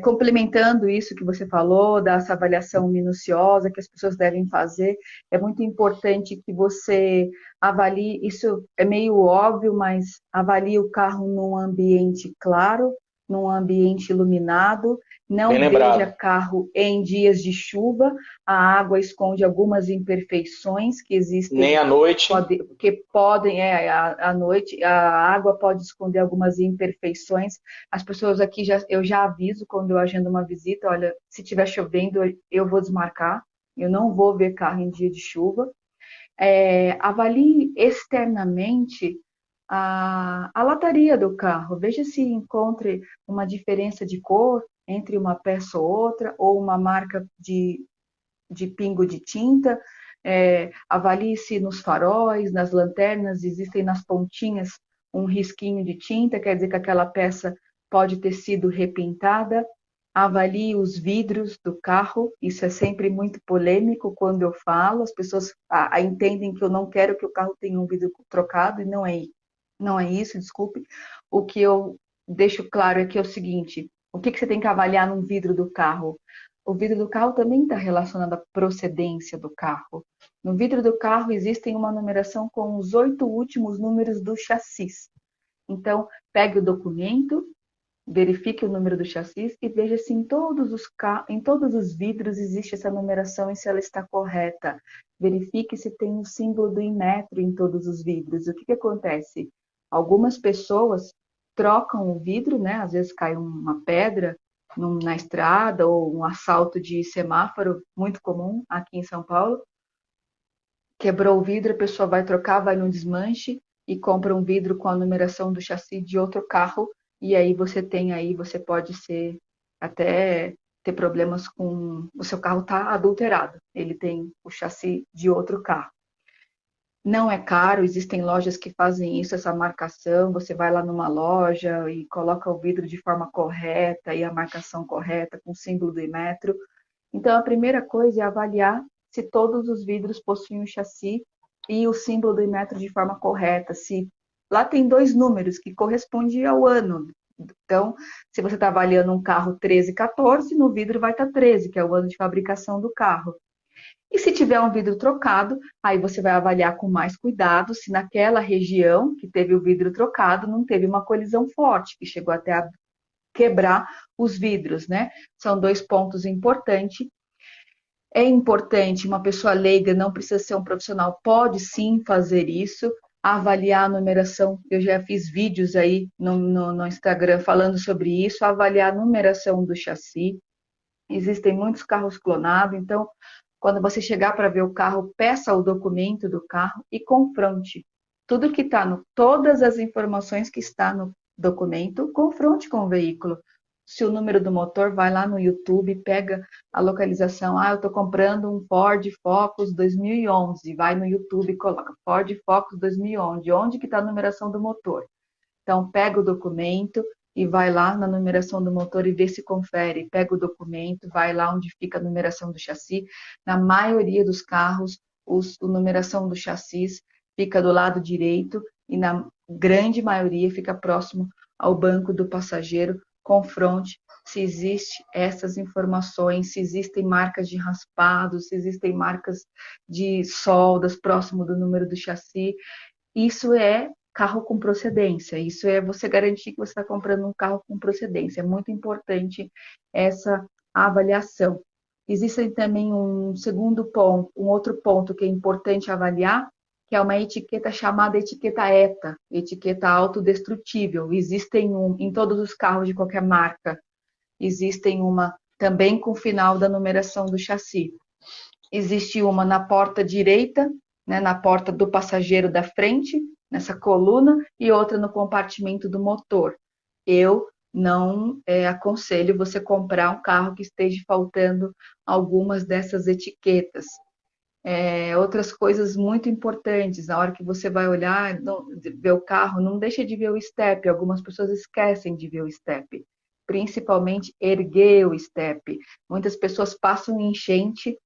complementando isso que você falou, dessa avaliação minuciosa que as pessoas devem fazer, é muito importante que você avalie, isso é meio óbvio, mas avalie o carro num ambiente claro, num ambiente iluminado, não veja carro em dias de chuva, a água esconde algumas imperfeições que existem. Nem à noite. Que podem, à noite, a água pode esconder algumas imperfeições. As pessoas aqui, eu já aviso quando eu agendo uma visita, olha, se estiver chovendo, eu vou desmarcar, eu não vou ver carro em dia de chuva. Avalie externamente a lataria do carro, veja se encontre uma diferença de cor entre uma peça ou outra, ou uma marca de pingo de tinta. Avalie se nos faróis, nas lanternas, existem nas pontinhas um risquinho de tinta, quer dizer que aquela peça pode ter sido repintada. Avalie os vidros do carro, isso é sempre muito polêmico quando eu falo, as pessoas entendem que eu não quero que o carro tenha um vidro trocado, e não é isso, desculpe. O que eu deixo claro é que é o seguinte, o que você tem que avaliar num vidro do carro? O vidro do carro também está relacionado à procedência do carro. No vidro do carro existem uma numeração com os 8 últimos números do chassi. Então, pegue o documento, verifique o número do chassi e veja se em todos os vidros existe essa numeração e se ela está correta. Verifique se tem o símbolo do Inmetro em todos os vidros. O que acontece? Algumas pessoas trocam o vidro, né? Às vezes cai uma pedra na estrada ou um assalto de semáforo, muito comum aqui em São Paulo. Quebrou o vidro, a pessoa vai trocar, vai no desmanche, e compra um vidro com a numeração do chassi de outro carro, e aí você pode ser até ter problemas com o seu carro tá adulterado. Ele tem o chassi de outro carro. Não é caro, existem lojas que fazem isso, essa marcação. Você vai lá numa loja e coloca o vidro de forma correta e a marcação correta, com o símbolo do Imetro. Então, a primeira coisa é avaliar se todos os vidros possuem o chassi e o símbolo do Imetro de forma correta. Se lá tem 2 números que correspondem ao ano. Então, se você está avaliando um carro 13, 14, no vidro vai estar 13, que é o ano de fabricação do carro. E se tiver um vidro trocado, aí você vai avaliar com mais cuidado se naquela região que teve o vidro trocado não teve uma colisão forte, que chegou até a quebrar os vidros, né? São 2 pontos importantes. É importante, uma pessoa leiga, não precisa ser um profissional, pode sim fazer isso, avaliar a numeração. Eu já fiz vídeos aí no Instagram falando sobre isso, avaliar a numeração do chassi. Existem muitos carros clonados, então quando você chegar para ver o carro, peça o documento do carro e confronte. Tudo que está todas as informações que está no documento, confronte com o veículo. Se o número do motor, vai lá no YouTube, pega a localização. Ah, eu estou comprando um Ford Focus 2011. Vai no YouTube e coloca Ford Focus 2011. Onde que está a numeração do motor? Então, pega o documento e vai lá na numeração do motor e vê se confere. Pega o documento, vai lá onde fica a numeração do chassi. Na maioria dos carros, a numeração do chassi fica do lado direito e na grande maioria fica próximo ao banco do passageiro. Confronte se existe essas informações, se existem marcas de raspado, se existem marcas de soldas próximo do número do chassi. Isso é carro com procedência. Isso é você garantir que você está comprando um carro com procedência. É muito importante essa avaliação. Existe também um segundo ponto, um outro ponto que é importante avaliar, que é uma etiqueta chamada etiqueta ETA, etiqueta autodestrutível. Existem em todos os carros de qualquer marca. Existem uma também com o final da numeração do chassi. Existe uma na porta direita, né, na porta do passageiro da frente, nessa coluna, e outra no compartimento do motor. Eu não aconselho você comprar um carro que esteja faltando algumas dessas etiquetas. Outras coisas muito importantes, na hora que você vai olhar, ver o carro, não deixa de ver o step. Algumas pessoas esquecem de ver o step, principalmente erguer o step. Muitas pessoas passam em enchente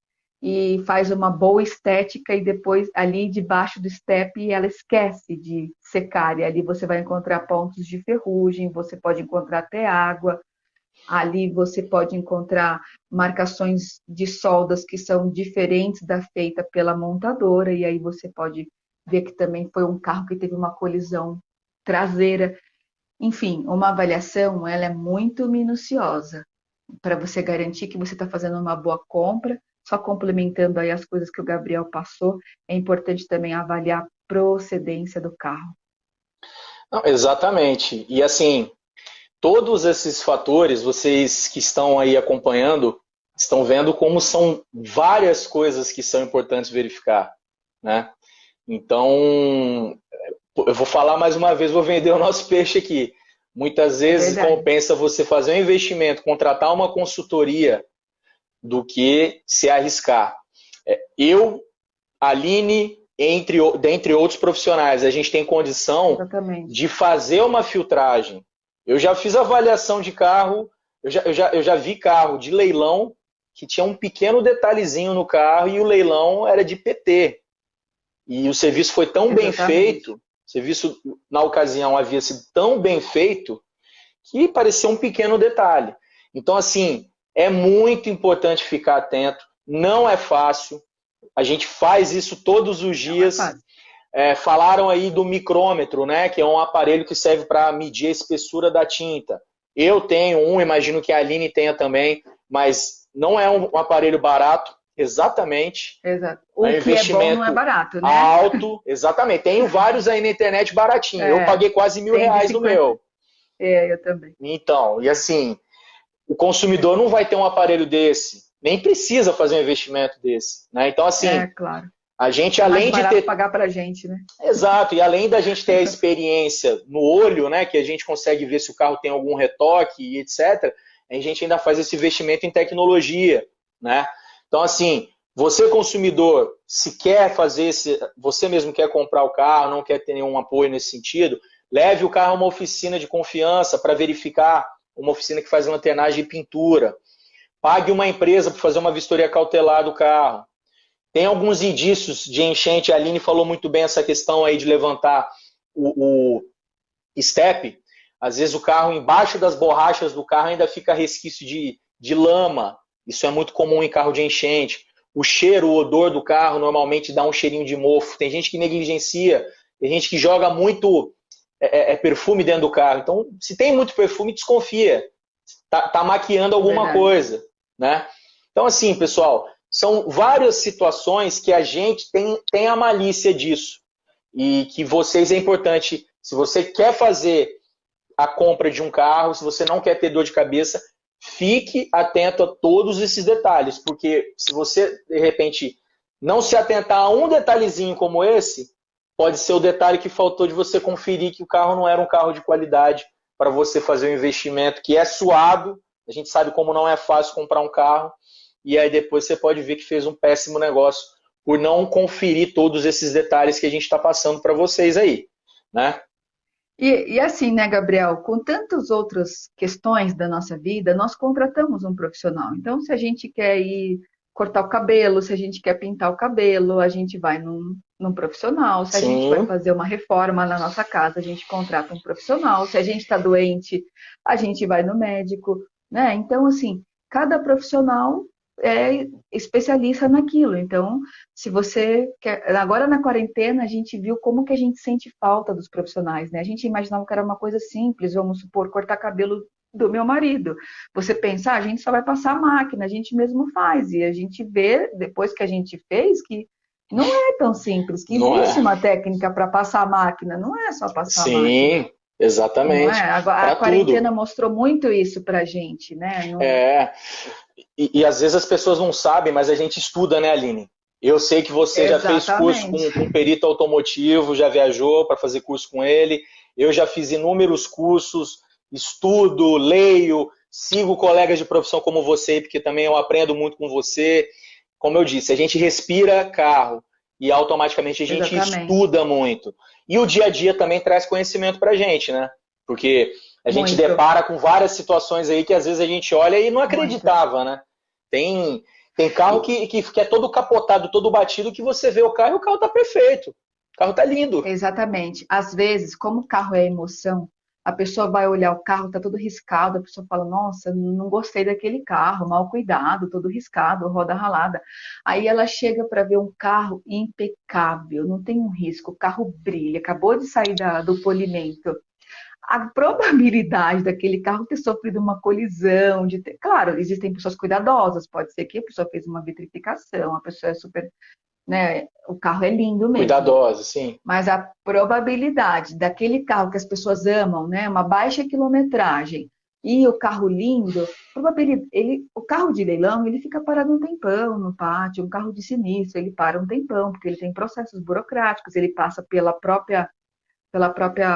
e faz uma boa estética e depois ali debaixo do step ela esquece de secar. E ali você vai encontrar pontos de ferrugem, você pode encontrar até água. Ali você pode encontrar marcações de soldas que são diferentes da feita pela montadora, e aí você pode ver que também foi um carro que teve uma colisão traseira. Enfim, uma avaliação, ela é muito minuciosa para você garantir que você está fazendo uma boa compra. Só complementando aí as coisas que o Gabriel passou, é importante também avaliar a procedência do carro. Não, exatamente. E assim, todos esses fatores, vocês que estão aí acompanhando, estão vendo como são várias coisas que são importantes verificar, né? Então, eu vou falar mais uma vez, vou vender o nosso peixe aqui. Muitas vezes compensa você fazer um investimento, contratar uma consultoria, do que se arriscar. Eu, Aline, dentre outros profissionais, a gente tem condição de fazer uma filtragem. Eu já fiz avaliação de carro, eu já vi carro de leilão que tinha um pequeno detalhezinho no carro e o leilão era de PT. E o serviço foi tão bem feito, o serviço na ocasião havia sido tão bem feito que parecia um pequeno detalhe. Então, assim, é muito importante ficar atento, não é fácil, a gente faz isso todos os dias. Falaram aí do micrômetro, né, que é um aparelho que serve para medir a espessura da tinta. Eu tenho um, imagino que a Aline tenha também, mas não é um aparelho barato, exatamente. Exato. O que investimento é bom não é barato, né? Alto, exatamente. Tenho vários aí na internet baratinho. Eu paguei quase R$1.000 no meu. Eu também. Então, e assim, o consumidor não vai ter um aparelho desse, nem precisa fazer um investimento desse, né? Então, assim, claro. A gente, É mais além de barato ter... pagar para a gente, né? Exato, e além da gente ter a experiência no olho, né, que a gente consegue ver se o carro tem algum retoque e etc., a gente ainda faz esse investimento em tecnologia, né? Então, assim, você consumidor, se quer fazer esse, você mesmo quer comprar o carro, não quer ter nenhum apoio nesse sentido, leve o carro a uma oficina de confiança para verificar, uma oficina que faz lanternagem e pintura. Pague uma empresa para fazer uma vistoria cautelar do carro. Tem alguns indícios de enchente, a Aline falou muito bem essa questão aí de levantar o step. Às vezes o carro, embaixo das borrachas do carro, ainda fica resquício de lama. Isso é muito comum em carro de enchente. O cheiro, o odor do carro normalmente dá um cheirinho de mofo. Tem gente que negligencia, tem gente que joga muito perfume dentro do carro. Então, se tem muito perfume, desconfia. Tá maquiando alguma Verdade. coisa, né? Então, assim, pessoal, são várias situações que a gente tem a malícia disso. E que vocês é importante, se você quer fazer a compra de um carro, se você não quer ter dor de cabeça, fique atento a todos esses detalhes, porque se você, de repente, não se atentar a um detalhezinho como esse, pode ser o detalhe que faltou de você conferir que o carro não era um carro de qualidade para você fazer um investimento que é suado. A gente sabe como não é fácil comprar um carro, e aí depois você pode ver que fez um péssimo negócio por não conferir todos esses detalhes que a gente está passando para vocês aí, né? E assim, né, Gabriel, com tantas outras questões da nossa vida, nós contratamos um profissional. Então, se a gente quer ir cortar o cabelo, se a gente quer pintar o cabelo, a gente vai num profissional. Se a gente vai Sim, fazer uma reforma na nossa casa, a gente contrata um profissional. Se a gente está doente, a gente vai no médico, né? Então, assim, cada profissional é especialista naquilo. Então, se você quer... Agora na quarentena a gente viu como que a gente sente falta dos profissionais, né? A gente imaginava que era uma coisa simples, vamos supor, cortar cabelo do meu marido. Você pensa, a gente só vai passar a máquina, a gente mesmo faz. E a gente vê, depois que a gente fez, que não é tão simples, que não existe é. uma técnica para passar a máquina, não é só passar a máquina. Sim, Não exatamente. é? A Para tudo. quarentena mostrou muito isso pra gente, né? Não... É, e às vezes as pessoas não sabem, mas a gente estuda, né, Aline? Eu sei que você já fez curso Exatamente. com perito automotivo, já viajou para fazer curso com ele. Eu já fiz inúmeros cursos, estudo, leio, sigo colegas de profissão como você, porque também eu aprendo muito com você. Como eu disse, a gente respira carro e automaticamente a gente Exatamente. estuda muito. E o dia a dia também traz conhecimento para a gente, né? Porque a gente Muito, depara com várias situações aí que às vezes a gente olha e não muito. acreditava, né? Tem, tem carro que é todo capotado, todo batido, que você vê o carro e o carro tá perfeito. O carro tá lindo. Exatamente. Às vezes, como o carro é emoção, a pessoa vai olhar o carro, tá todo riscado, a pessoa fala, nossa, não gostei daquele carro, mal cuidado, todo riscado, roda ralada. Aí ela chega para ver um carro impecável, não tem um risco, o carro brilha, acabou de sair do polimento. A probabilidade daquele carro ter sofrido uma colisão, de ter... Claro, existem pessoas cuidadosas, pode ser que a pessoa fez uma vitrificação, a pessoa é super, né, o carro é lindo mesmo. Cuidadosa, sim. Mas a probabilidade daquele carro que as pessoas amam, né, uma baixa quilometragem e o carro lindo, probabilidade, o carro de leilão ele fica parado um tempão no pátio, um carro de sinistro ele para um tempão porque ele tem processos burocráticos, ele passa pela própria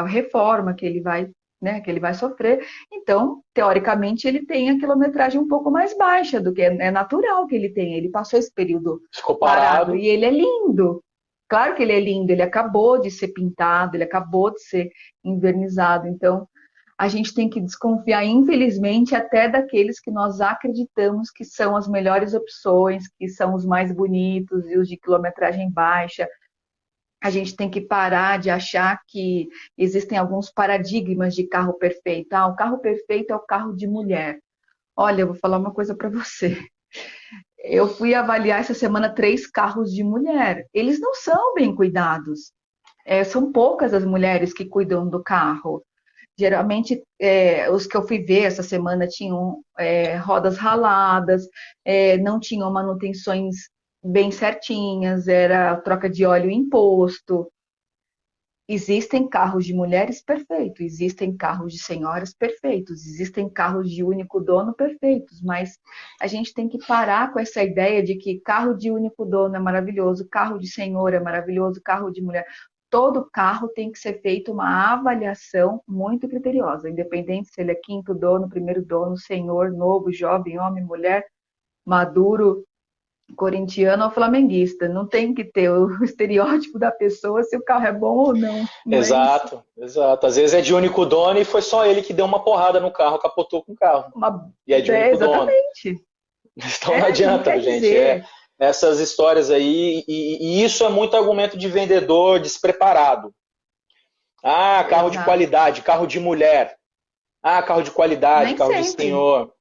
reforma que ele vai, né, que ele vai sofrer. Então, teoricamente, ele tem a quilometragem um pouco mais baixa do que é natural que ele tenha. Ele passou esse período Ficou parado parado. e ele é lindo. Claro que ele é lindo, ele acabou de ser pintado, ele acabou de ser invernizado. Então, a gente tem que desconfiar, infelizmente, até daqueles que nós acreditamos que são as melhores opções, que são os mais bonitos e os de quilometragem baixa. A gente tem que parar de achar que existem alguns paradigmas de carro perfeito. Ah, o carro perfeito é o carro de mulher. Olha, eu vou falar uma coisa para você. Eu fui avaliar essa semana 3 carros de mulher. Eles não são bem cuidados. São poucas as mulheres que cuidam do carro. Geralmente, os que eu fui ver essa semana tinham rodas raladas, não tinham manutenções bem certinhas, era troca de óleo imposto. existem carros de mulheres perfeitos, existem carros de senhoras perfeitos, existem carros de único dono perfeitos, mas a gente tem que parar com essa ideia de que carro de único dono é maravilhoso, carro de senhor é maravilhoso, carro de mulher. Todo carro tem que ser feito uma avaliação muito criteriosa, independente se ele é quinto dono, primeiro dono, senhor, novo, jovem, homem, mulher, maduro, corintiano ou flamenguista. Não tem que ter o estereótipo da pessoa se o carro é bom ou não. Não é isso? Exato, exato. Às vezes é de único dono e foi só ele que deu uma porrada no carro, capotou com o carro. E é de único dono. Exatamente. Então não adianta, Não gente. dizer. Essas histórias aí, e isso é muito argumento de vendedor despreparado. Ah, carro de Exato. qualidade, carro de mulher. Ah, carro de qualidade, Nem carro de sempre. senhor.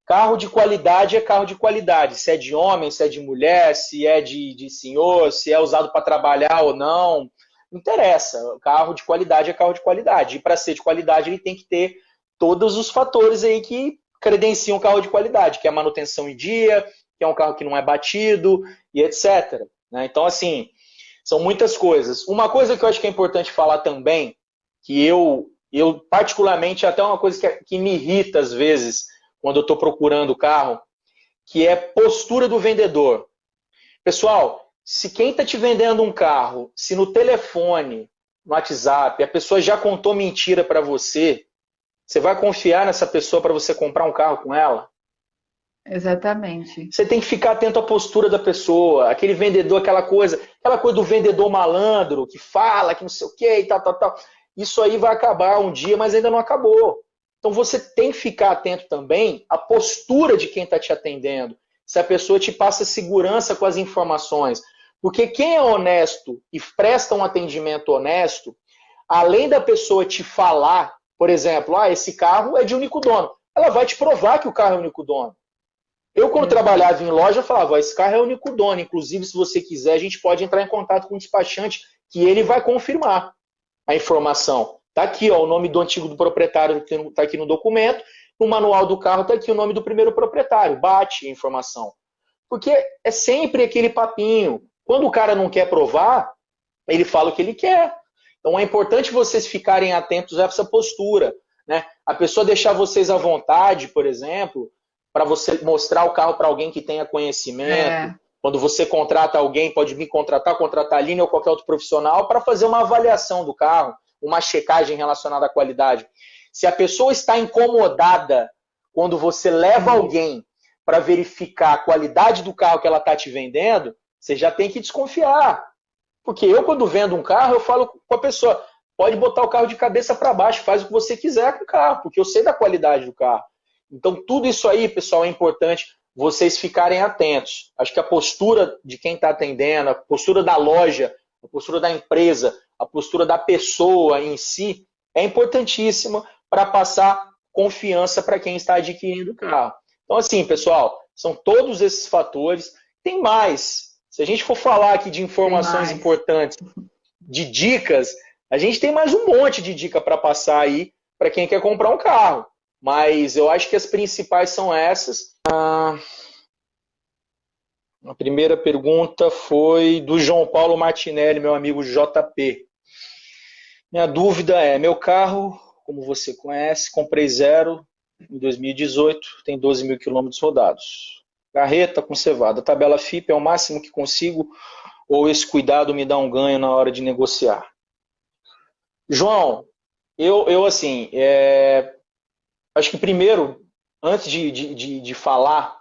Carro de qualidade é carro de qualidade. Se é de homem, se é de mulher, se é de senhor, se é usado para trabalhar ou não. Não interessa. Carro de qualidade é carro de qualidade. E para ser de qualidade, ele tem que ter todos os fatores aí que credenciam um carro de qualidade, que é a manutenção em dia, que é um carro que não é batido e etc. Então, assim, são muitas coisas. Uma coisa que eu acho que é importante falar também, que eu particularmente, até uma coisa que me irrita às vezes, quando eu estou procurando o carro, que é postura do vendedor. Pessoal, se quem está te vendendo um carro, se no telefone, no WhatsApp, a pessoa já contou mentira para você, você vai confiar nessa pessoa para você comprar um carro com ela? Exatamente. Você tem que ficar atento à postura da pessoa, aquele vendedor, aquela coisa do vendedor malandro, que fala, que não sei o que e tal, tal, tal. Isso aí vai acabar um dia, mas ainda não acabou. Então você tem que ficar atento também à postura de quem está te atendendo. Se a pessoa te passa segurança com as informações. Porque quem é honesto e presta um atendimento honesto, além da pessoa te falar, por exemplo, esse carro é de único dono, ela vai te provar que o carro é único dono. Eu, quando Exato. trabalhava em loja, eu falava, esse carro é único dono. Inclusive, se você quiser, a gente pode entrar em contato com o despachante, que ele vai confirmar a informação. Está aqui, ó, o nome do antigo do proprietário está aqui no documento, no manual do carro está aqui o nome do primeiro proprietário. Bate a informação. Porque é sempre aquele papinho. Quando o cara não quer provar, ele fala o que ele quer. Então é importante vocês ficarem atentos a essa postura. Né? A pessoa deixar vocês à vontade, por exemplo, para você mostrar o carro para alguém que tenha conhecimento. É, Quando você contrata alguém, pode me contratar a Aline ou qualquer outro profissional para fazer uma avaliação do carro, uma checagem relacionada à qualidade. Se a pessoa está incomodada quando você leva isso. alguém para verificar a qualidade do carro que ela está te vendendo, você já tem que desconfiar. Porque eu, quando vendo um carro, eu falo com a pessoa, pode botar o carro de cabeça para baixo, faz o que você quiser com o carro, porque eu sei da qualidade do carro. Então, tudo isso aí, pessoal, é importante vocês ficarem atentos. Acho que a postura de quem está atendendo, a postura da loja, a postura da empresa, a postura da pessoa em si, é importantíssima para passar confiança para quem está adquirindo o carro. Então, assim, pessoal, são todos esses fatores. Tem mais. Se a gente for falar aqui de Tem informações mais. importantes, de dicas, a gente tem mais um monte de dica para passar aí para quem quer comprar um carro. Mas eu acho que as principais são essas. A primeira pergunta foi do João Paulo Martinelli, meu amigo JP. Minha dúvida é, meu carro, como você conhece, comprei zero em 2018, tem 12 mil quilômetros rodados. Carreta conservada, tabela FIP é o máximo que consigo ou esse cuidado me dá um ganho na hora de negociar? João, eu assim, acho que primeiro, antes de falar,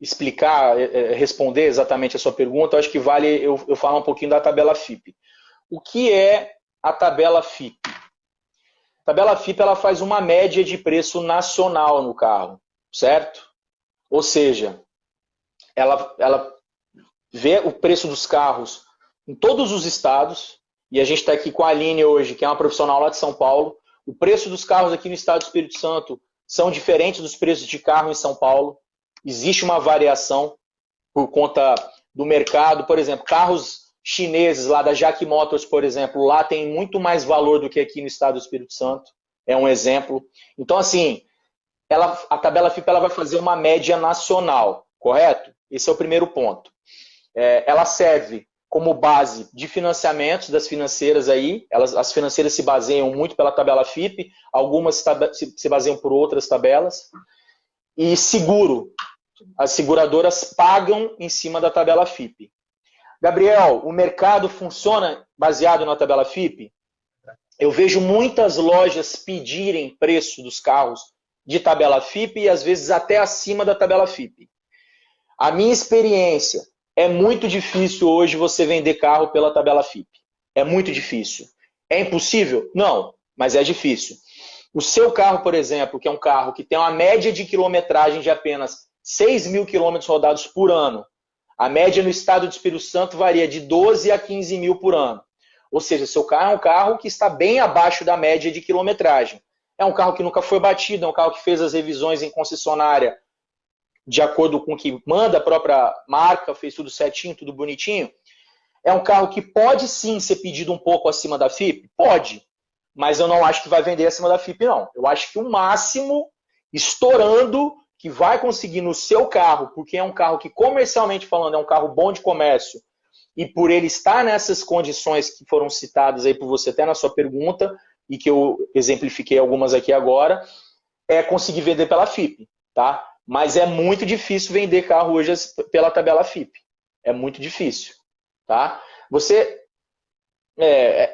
explicar, responder exatamente a sua pergunta, acho que vale eu falar um pouquinho da tabela FIP. O que é a tabela FIP? A tabela FIP ela faz uma média de preço nacional no carro, certo? Ou seja, ela vê o preço dos carros em todos os estados, e a gente está aqui com a Aline hoje, que é uma profissional lá de São Paulo. O preço dos carros aqui no estado do Espírito Santo são diferentes dos preços de carro em São Paulo. Existe uma variação por conta do mercado. Por exemplo, carros chineses lá da Jack Motors, por exemplo, lá tem muito mais valor do que aqui no estado do Espírito Santo. É um exemplo. Então, assim, a tabela FIP ela vai fazer uma média nacional, correto? Esse é o primeiro ponto. Ela serve como base de financiamentos das financeiras aí. As financeiras se baseiam muito pela tabela FIPE, algumas se baseiam por outras tabelas. E seguro. As seguradoras pagam em cima da tabela FIPE. Gabriel, o mercado funciona baseado na tabela FIPE? Eu vejo muitas lojas pedirem preço dos carros de tabela FIPE e às vezes até acima da tabela FIPE. A minha experiência, é muito difícil hoje você vender carro pela tabela FIPE. É muito difícil. É impossível? Não, mas é difícil. O seu carro, por exemplo, que é um carro que tem uma média de quilometragem de apenas 6 mil quilômetros rodados por ano, a média no estado do Espírito Santo varia de 12 a 15 mil por ano. Ou seja, seu carro é um carro que está bem abaixo da média de quilometragem. É um carro que nunca foi batido, é um carro que fez as revisões em concessionária de acordo com o que manda a própria marca, fez tudo certinho, tudo bonitinho. É um carro que pode sim ser pedido um pouco acima da FIPE? Pode. Mas eu não acho que vai vender acima da FIPE, não. Eu acho que o máximo, estourando, que vai conseguir no seu carro, porque é um carro que, comercialmente falando, é um carro bom de comércio, e por ele estar nessas condições que foram citadas aí por você até na sua pergunta, e que eu exemplifiquei algumas aqui agora, é conseguir vender pela FIPE, tá? Mas é muito difícil vender carro hoje pela tabela FIPE. É muito difícil, tá? Você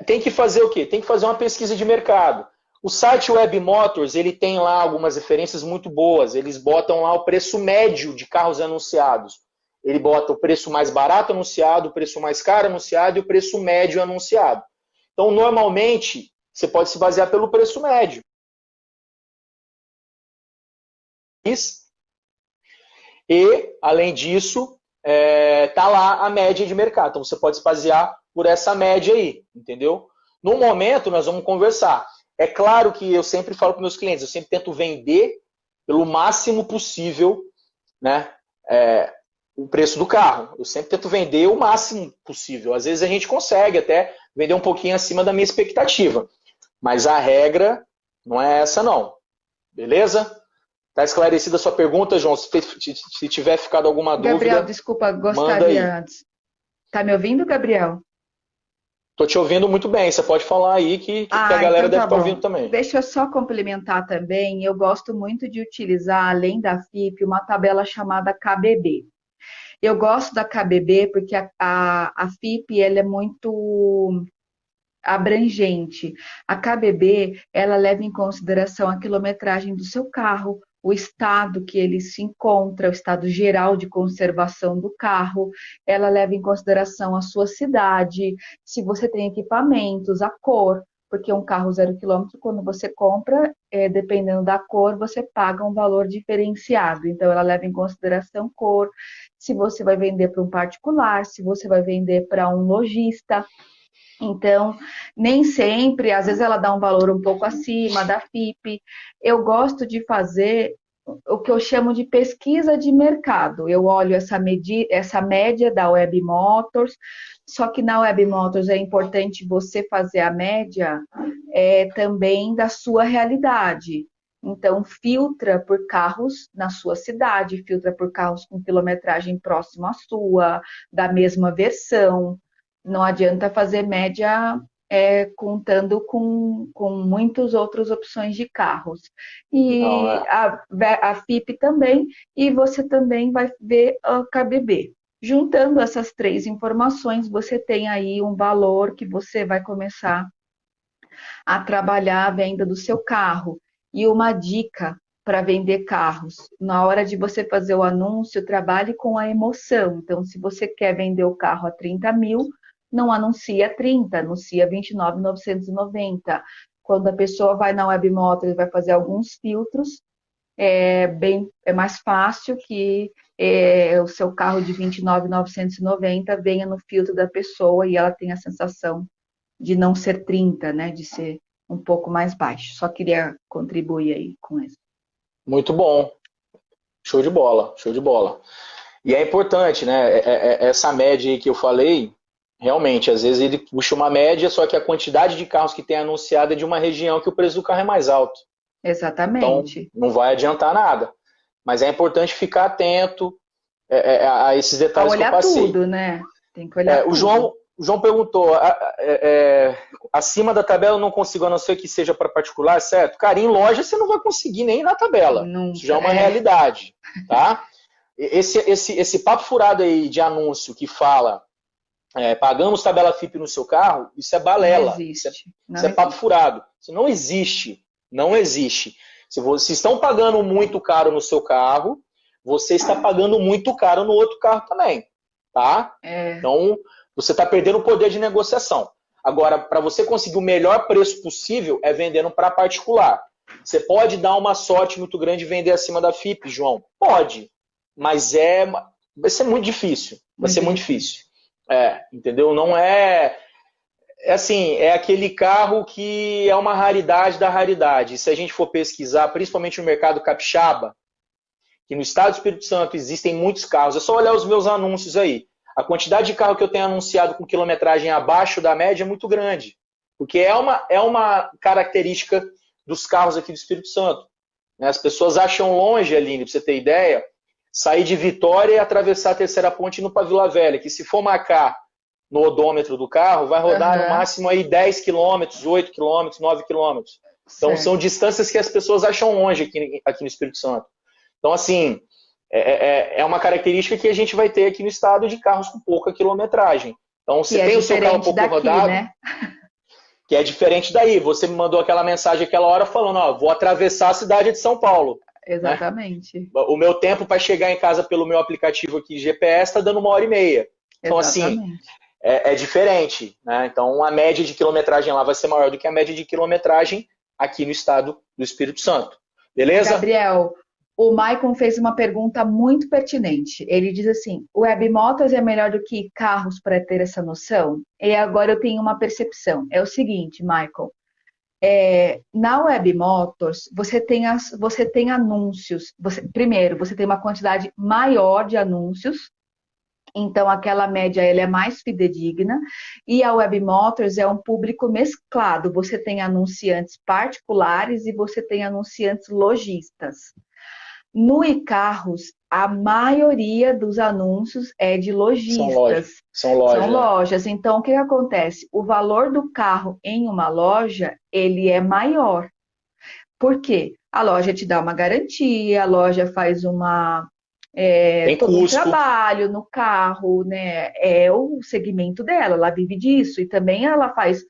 tem que fazer o quê? Tem que fazer uma pesquisa de mercado. O site Web Motors, ele tem lá algumas referências muito boas. Eles botam lá o preço médio de carros anunciados. Ele bota o preço mais barato anunciado, o preço mais caro anunciado e o preço médio anunciado. Então, normalmente, você pode se basear pelo preço médio. E, além disso, tá lá a média de mercado. Então, você pode se basear por essa média aí, entendeu? No momento, nós vamos conversar. É claro que eu sempre falo para meus clientes, eu sempre tento vender pelo máximo possível, né, o preço do carro. Eu sempre tento vender o máximo possível. Às vezes a gente consegue até vender um pouquinho acima da minha expectativa. Mas a regra não é essa, não. Beleza? Está esclarecida a sua pergunta, João? Se tiver ficado alguma dúvida, Gabriel, desculpa, gostaria antes. Tá me ouvindo, Gabriel? Estou te ouvindo muito bem. Você pode falar aí que a galera então deve estar ouvindo também. Deixa eu só complementar também. Eu gosto muito de utilizar, além da FIPE, uma tabela chamada KBB. Eu gosto da KBB porque a FIPE ela é muito abrangente. A KBB, ela leva em consideração a quilometragem do seu carro, o estado que ele se encontra, o estado geral de conservação do carro, ela leva em consideração a sua cidade, se você tem equipamentos, a cor, porque um carro 0 quilômetro, quando você compra, dependendo da cor, você paga um valor diferenciado. Então, ela leva em consideração cor, se você vai vender para um particular, se você vai vender para um lojista. Então, nem sempre, às vezes ela dá um valor um pouco acima da FIPE. Eu gosto de fazer o que eu chamo de pesquisa de mercado. Eu olho essa média da Web Motors, só que na Web Motors é importante você fazer a média também da sua realidade. Então, filtra por carros na sua cidade, filtra por carros com quilometragem próxima à sua, da mesma versão. Não adianta fazer média contando com muitas outras opções de carros. E a FIPE também, e você também vai ver a KBB. Juntando essas três informações, você tem aí um valor que você vai começar a trabalhar a venda do seu carro. E uma dica para vender carros. Na hora de você fazer o anúncio, trabalhe com a emoção. Então, se você quer vender o carro a 30 mil, não anuncia 30, anuncia 29.990. Quando a pessoa vai na Web Motors e vai fazer alguns filtros, é mais fácil que o seu carro de 29.990 venha no filtro da pessoa e ela tenha a sensação de não ser 30, né, de ser um pouco mais baixo. Só queria contribuir aí com isso. Muito bom. Show de bola, show de bola. E é importante, né? Essa média aí que eu falei, realmente, às vezes ele puxa uma média, só que a quantidade de carros que tem anunciado é de uma região que o preço do carro é mais alto. Exatamente. Então, não vai adiantar nada. Mas é importante ficar atento a esses detalhes que eu passei. Olhar tudo, né? Tem que olhar O tudo. João perguntou, acima da tabela eu não consigo, a não ser que seja para particular, certo? Cara, em loja você não vai conseguir nem ir na tabela. Isso já Nunca, é uma realidade, tá? Esse papo furado aí de anúncio que fala pagamos tabela FIP no seu carro, isso é não balela, existe. isso Não é papo existe. furado. Isso não existe, não existe. Se estão pagando muito caro no seu carro, você está pagando muito caro no outro carro também, tá? É, Então, você está perdendo o poder de negociação. Agora, para você conseguir o melhor preço possível, é vendendo para particular. Você pode dar uma sorte muito grande e vender acima da FIP, João? Pode, mas vai ser muito difícil. Vai ser muito muito difícil. difícil. Entendeu? Não é. É assim, é aquele carro que é uma raridade da raridade. Se a gente for pesquisar, principalmente no mercado capixaba, que no estado do Espírito Santo existem muitos carros, é só olhar os meus anúncios aí. A quantidade de carro que eu tenho anunciado com quilometragem abaixo da média é muito grande. Porque é uma característica dos carros aqui do Espírito Santo. As pessoas acham longe, Aline, para você ter ideia, sair de Vitória e atravessar a terceira ponte e ir para Vila Velha, que se for marcar no odômetro do carro, vai rodar no Aham, máximo aí 10 quilômetros, 8 quilômetros, 9 quilômetros. Então são certo. distâncias que as pessoas acham longe aqui no Espírito Santo. Então, assim, é uma característica que a gente vai ter aqui no estado de carros com pouca quilometragem. Então, Que você é tem o seu carro diferente pouco daqui, rodado, né? que é diferente daí. Você me mandou aquela mensagem aquela hora falando, ó, vou atravessar a cidade de São Paulo, né? Exatamente. O meu tempo para chegar em casa pelo meu aplicativo aqui GPS está dando 1h30. Então, assim, Exatamente. é diferente, né? Então, a média de quilometragem lá vai ser maior do que a média de quilometragem aqui no estado do Espírito Santo. Beleza? Gabriel, o Maicon fez uma pergunta muito pertinente. Ele diz assim: o Web Motors é melhor do que carros para ter essa noção? E agora eu tenho uma percepção. É o seguinte, Michael. Na Web Motors, você tem anúncios. Primeiro, você tem uma quantidade maior de anúncios, então aquela média ela é mais fidedigna. E a Web Motors é um público mesclado. Você tem anunciantes particulares e você tem anunciantes lojistas. No e-carros, a maioria dos anúncios é de São lojas. lojistas, São são lojas, né? lojas. Então, o que acontece? O valor do carro em uma loja, ele é maior. Por quê? A loja te dá uma garantia, a loja faz Tem todo um custo. trabalho no carro, né? É o segmento dela, ela vive disso e também ela faz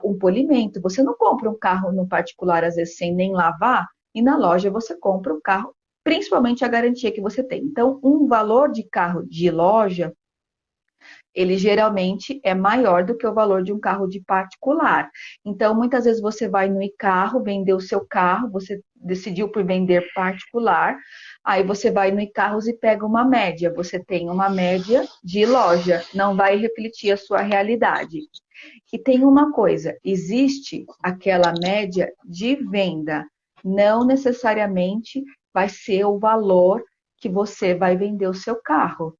um polimento. Você não compra um carro no particular, às vezes, sem nem lavar, e na loja você compra o carro, principalmente a garantia que você tem. Então, um valor de carro de loja ele geralmente é maior do que o valor de um carro de particular. Então, muitas vezes você vai no e-carro, vender o seu carro, você decidiu por vender particular, aí você vai no e-carros e pega uma média. Você tem uma média de loja, não vai refletir a sua realidade. E tem uma coisa, existe aquela média de venda, não necessariamente vai ser o valor que você vai vender o seu carro.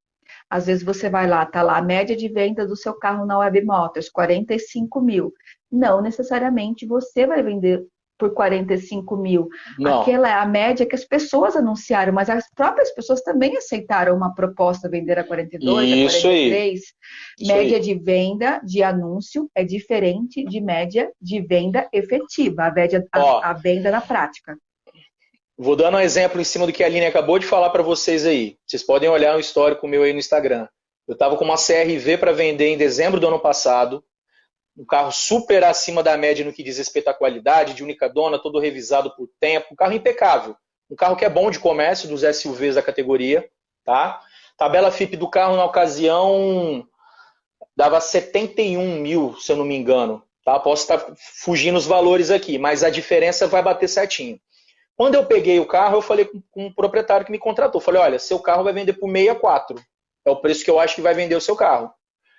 Às vezes você vai lá, tá lá, a média de venda do seu carro na Web Motors, 45 mil. Não necessariamente você vai vender por 45 mil. Não. Aquela é a média que as pessoas anunciaram, mas as próprias pessoas também aceitaram uma proposta vender a 42, a Isso aí. 43. Isso Média aí. de venda de anúncio é diferente de média de venda efetiva, Ó, a venda na prática. vou dando um exemplo em cima do que a Aline acabou de falar para vocês aí. Vocês podem olhar um histórico meu aí no Instagram. Eu estava com uma CR-V para vender em dezembro do ano passado. Um carro super acima da média no que diz respeito à qualidade, de única dona, todo revisado por tempo. Um carro impecável. Um carro que é bom de comércio, dos SUVs da categoria. Tá? Tabela FIP do carro na ocasião dava 71 mil, se eu não me engano. Tá? Posso estar fugindo os valores aqui, mas a diferença vai bater certinho. Quando eu peguei o carro, eu falei com o proprietário que me contratou. Falei, olha, seu carro vai vender por 64. É o preço que eu acho que vai vender o seu carro.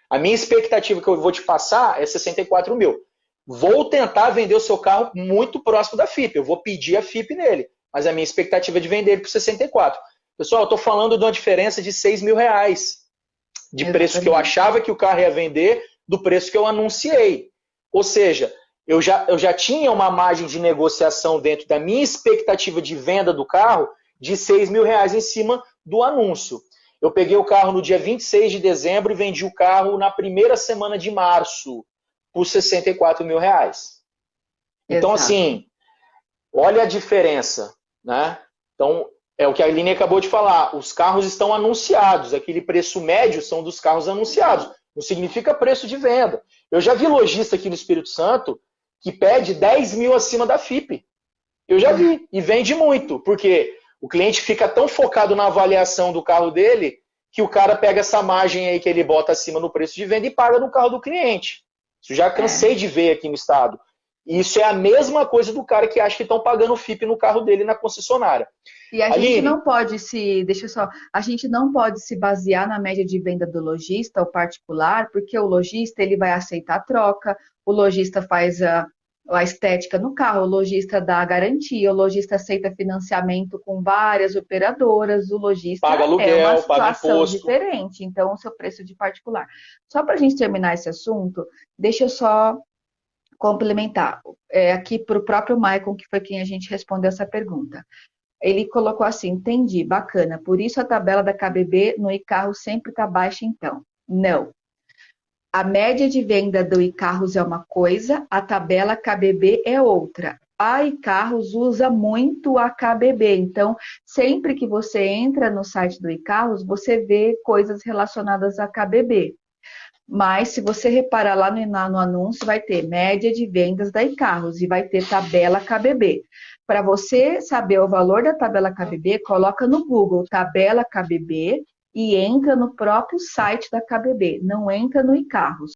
A minha expectativa que eu vou te passar é 64 mil. Vou tentar vender o seu carro muito próximo da FIP. Eu vou pedir a FIP nele. Mas a minha expectativa é de vender ele por 64. Pessoal, eu estou falando de uma diferença de 6 mil reais de preço que eu Exatamente. achava que o carro ia vender do preço que eu anunciei. Ou seja, eu já tinha uma margem de negociação dentro da minha expectativa de venda do carro de 6 mil reais em cima do anúncio. Eu peguei o carro no dia 26 de dezembro e vendi o carro na primeira semana de março por R$ 64.000. Então, Exato. assim, olha a diferença, né? Então, é o que a Aline acabou de falar. Os carros estão anunciados. Aquele preço médio são dos carros anunciados. Não significa preço de venda. Eu já vi lojista aqui no Espírito Santo que pede 10 mil acima da FIP. Eu já vi. E vende muito. Porque o cliente fica tão focado na avaliação do carro dele que o cara pega essa margem aí que ele bota acima no preço de venda e paga no carro do cliente. Isso já cansei de ver aqui no estado. E isso é a mesma coisa do cara que acha que estão pagando o FIP no carro dele na concessionária. E a gente Aline, não pode se, deixa eu só, a gente não pode se basear na média de venda do lojista, o particular, porque o lojista ele vai aceitar a troca, o lojista faz a estética no carro, o lojista dá a garantia, o lojista aceita financiamento com várias operadoras, o lojista paga é uma aluguel, paga situação imposto. diferente, então o seu preço de particular. Só para a gente terminar esse assunto, deixa eu só complementar, aqui para o próprio Maicon, que foi quem a gente respondeu essa pergunta. Ele colocou assim, entendi, bacana, por isso a tabela da KBB no iCarros sempre está baixa então. Não. A média de venda do iCarros é uma coisa, a tabela KBB é outra. A iCarros usa muito a KBB, então sempre que você entra no site do iCarros, você vê coisas relacionadas a KBB. Mas se você reparar lá no anúncio, vai ter média de vendas da iCarros e vai ter tabela KBB. Para você saber o valor da tabela KBB, coloca no Google tabela KBB e entra no próprio site da KBB, não entra no iCarros.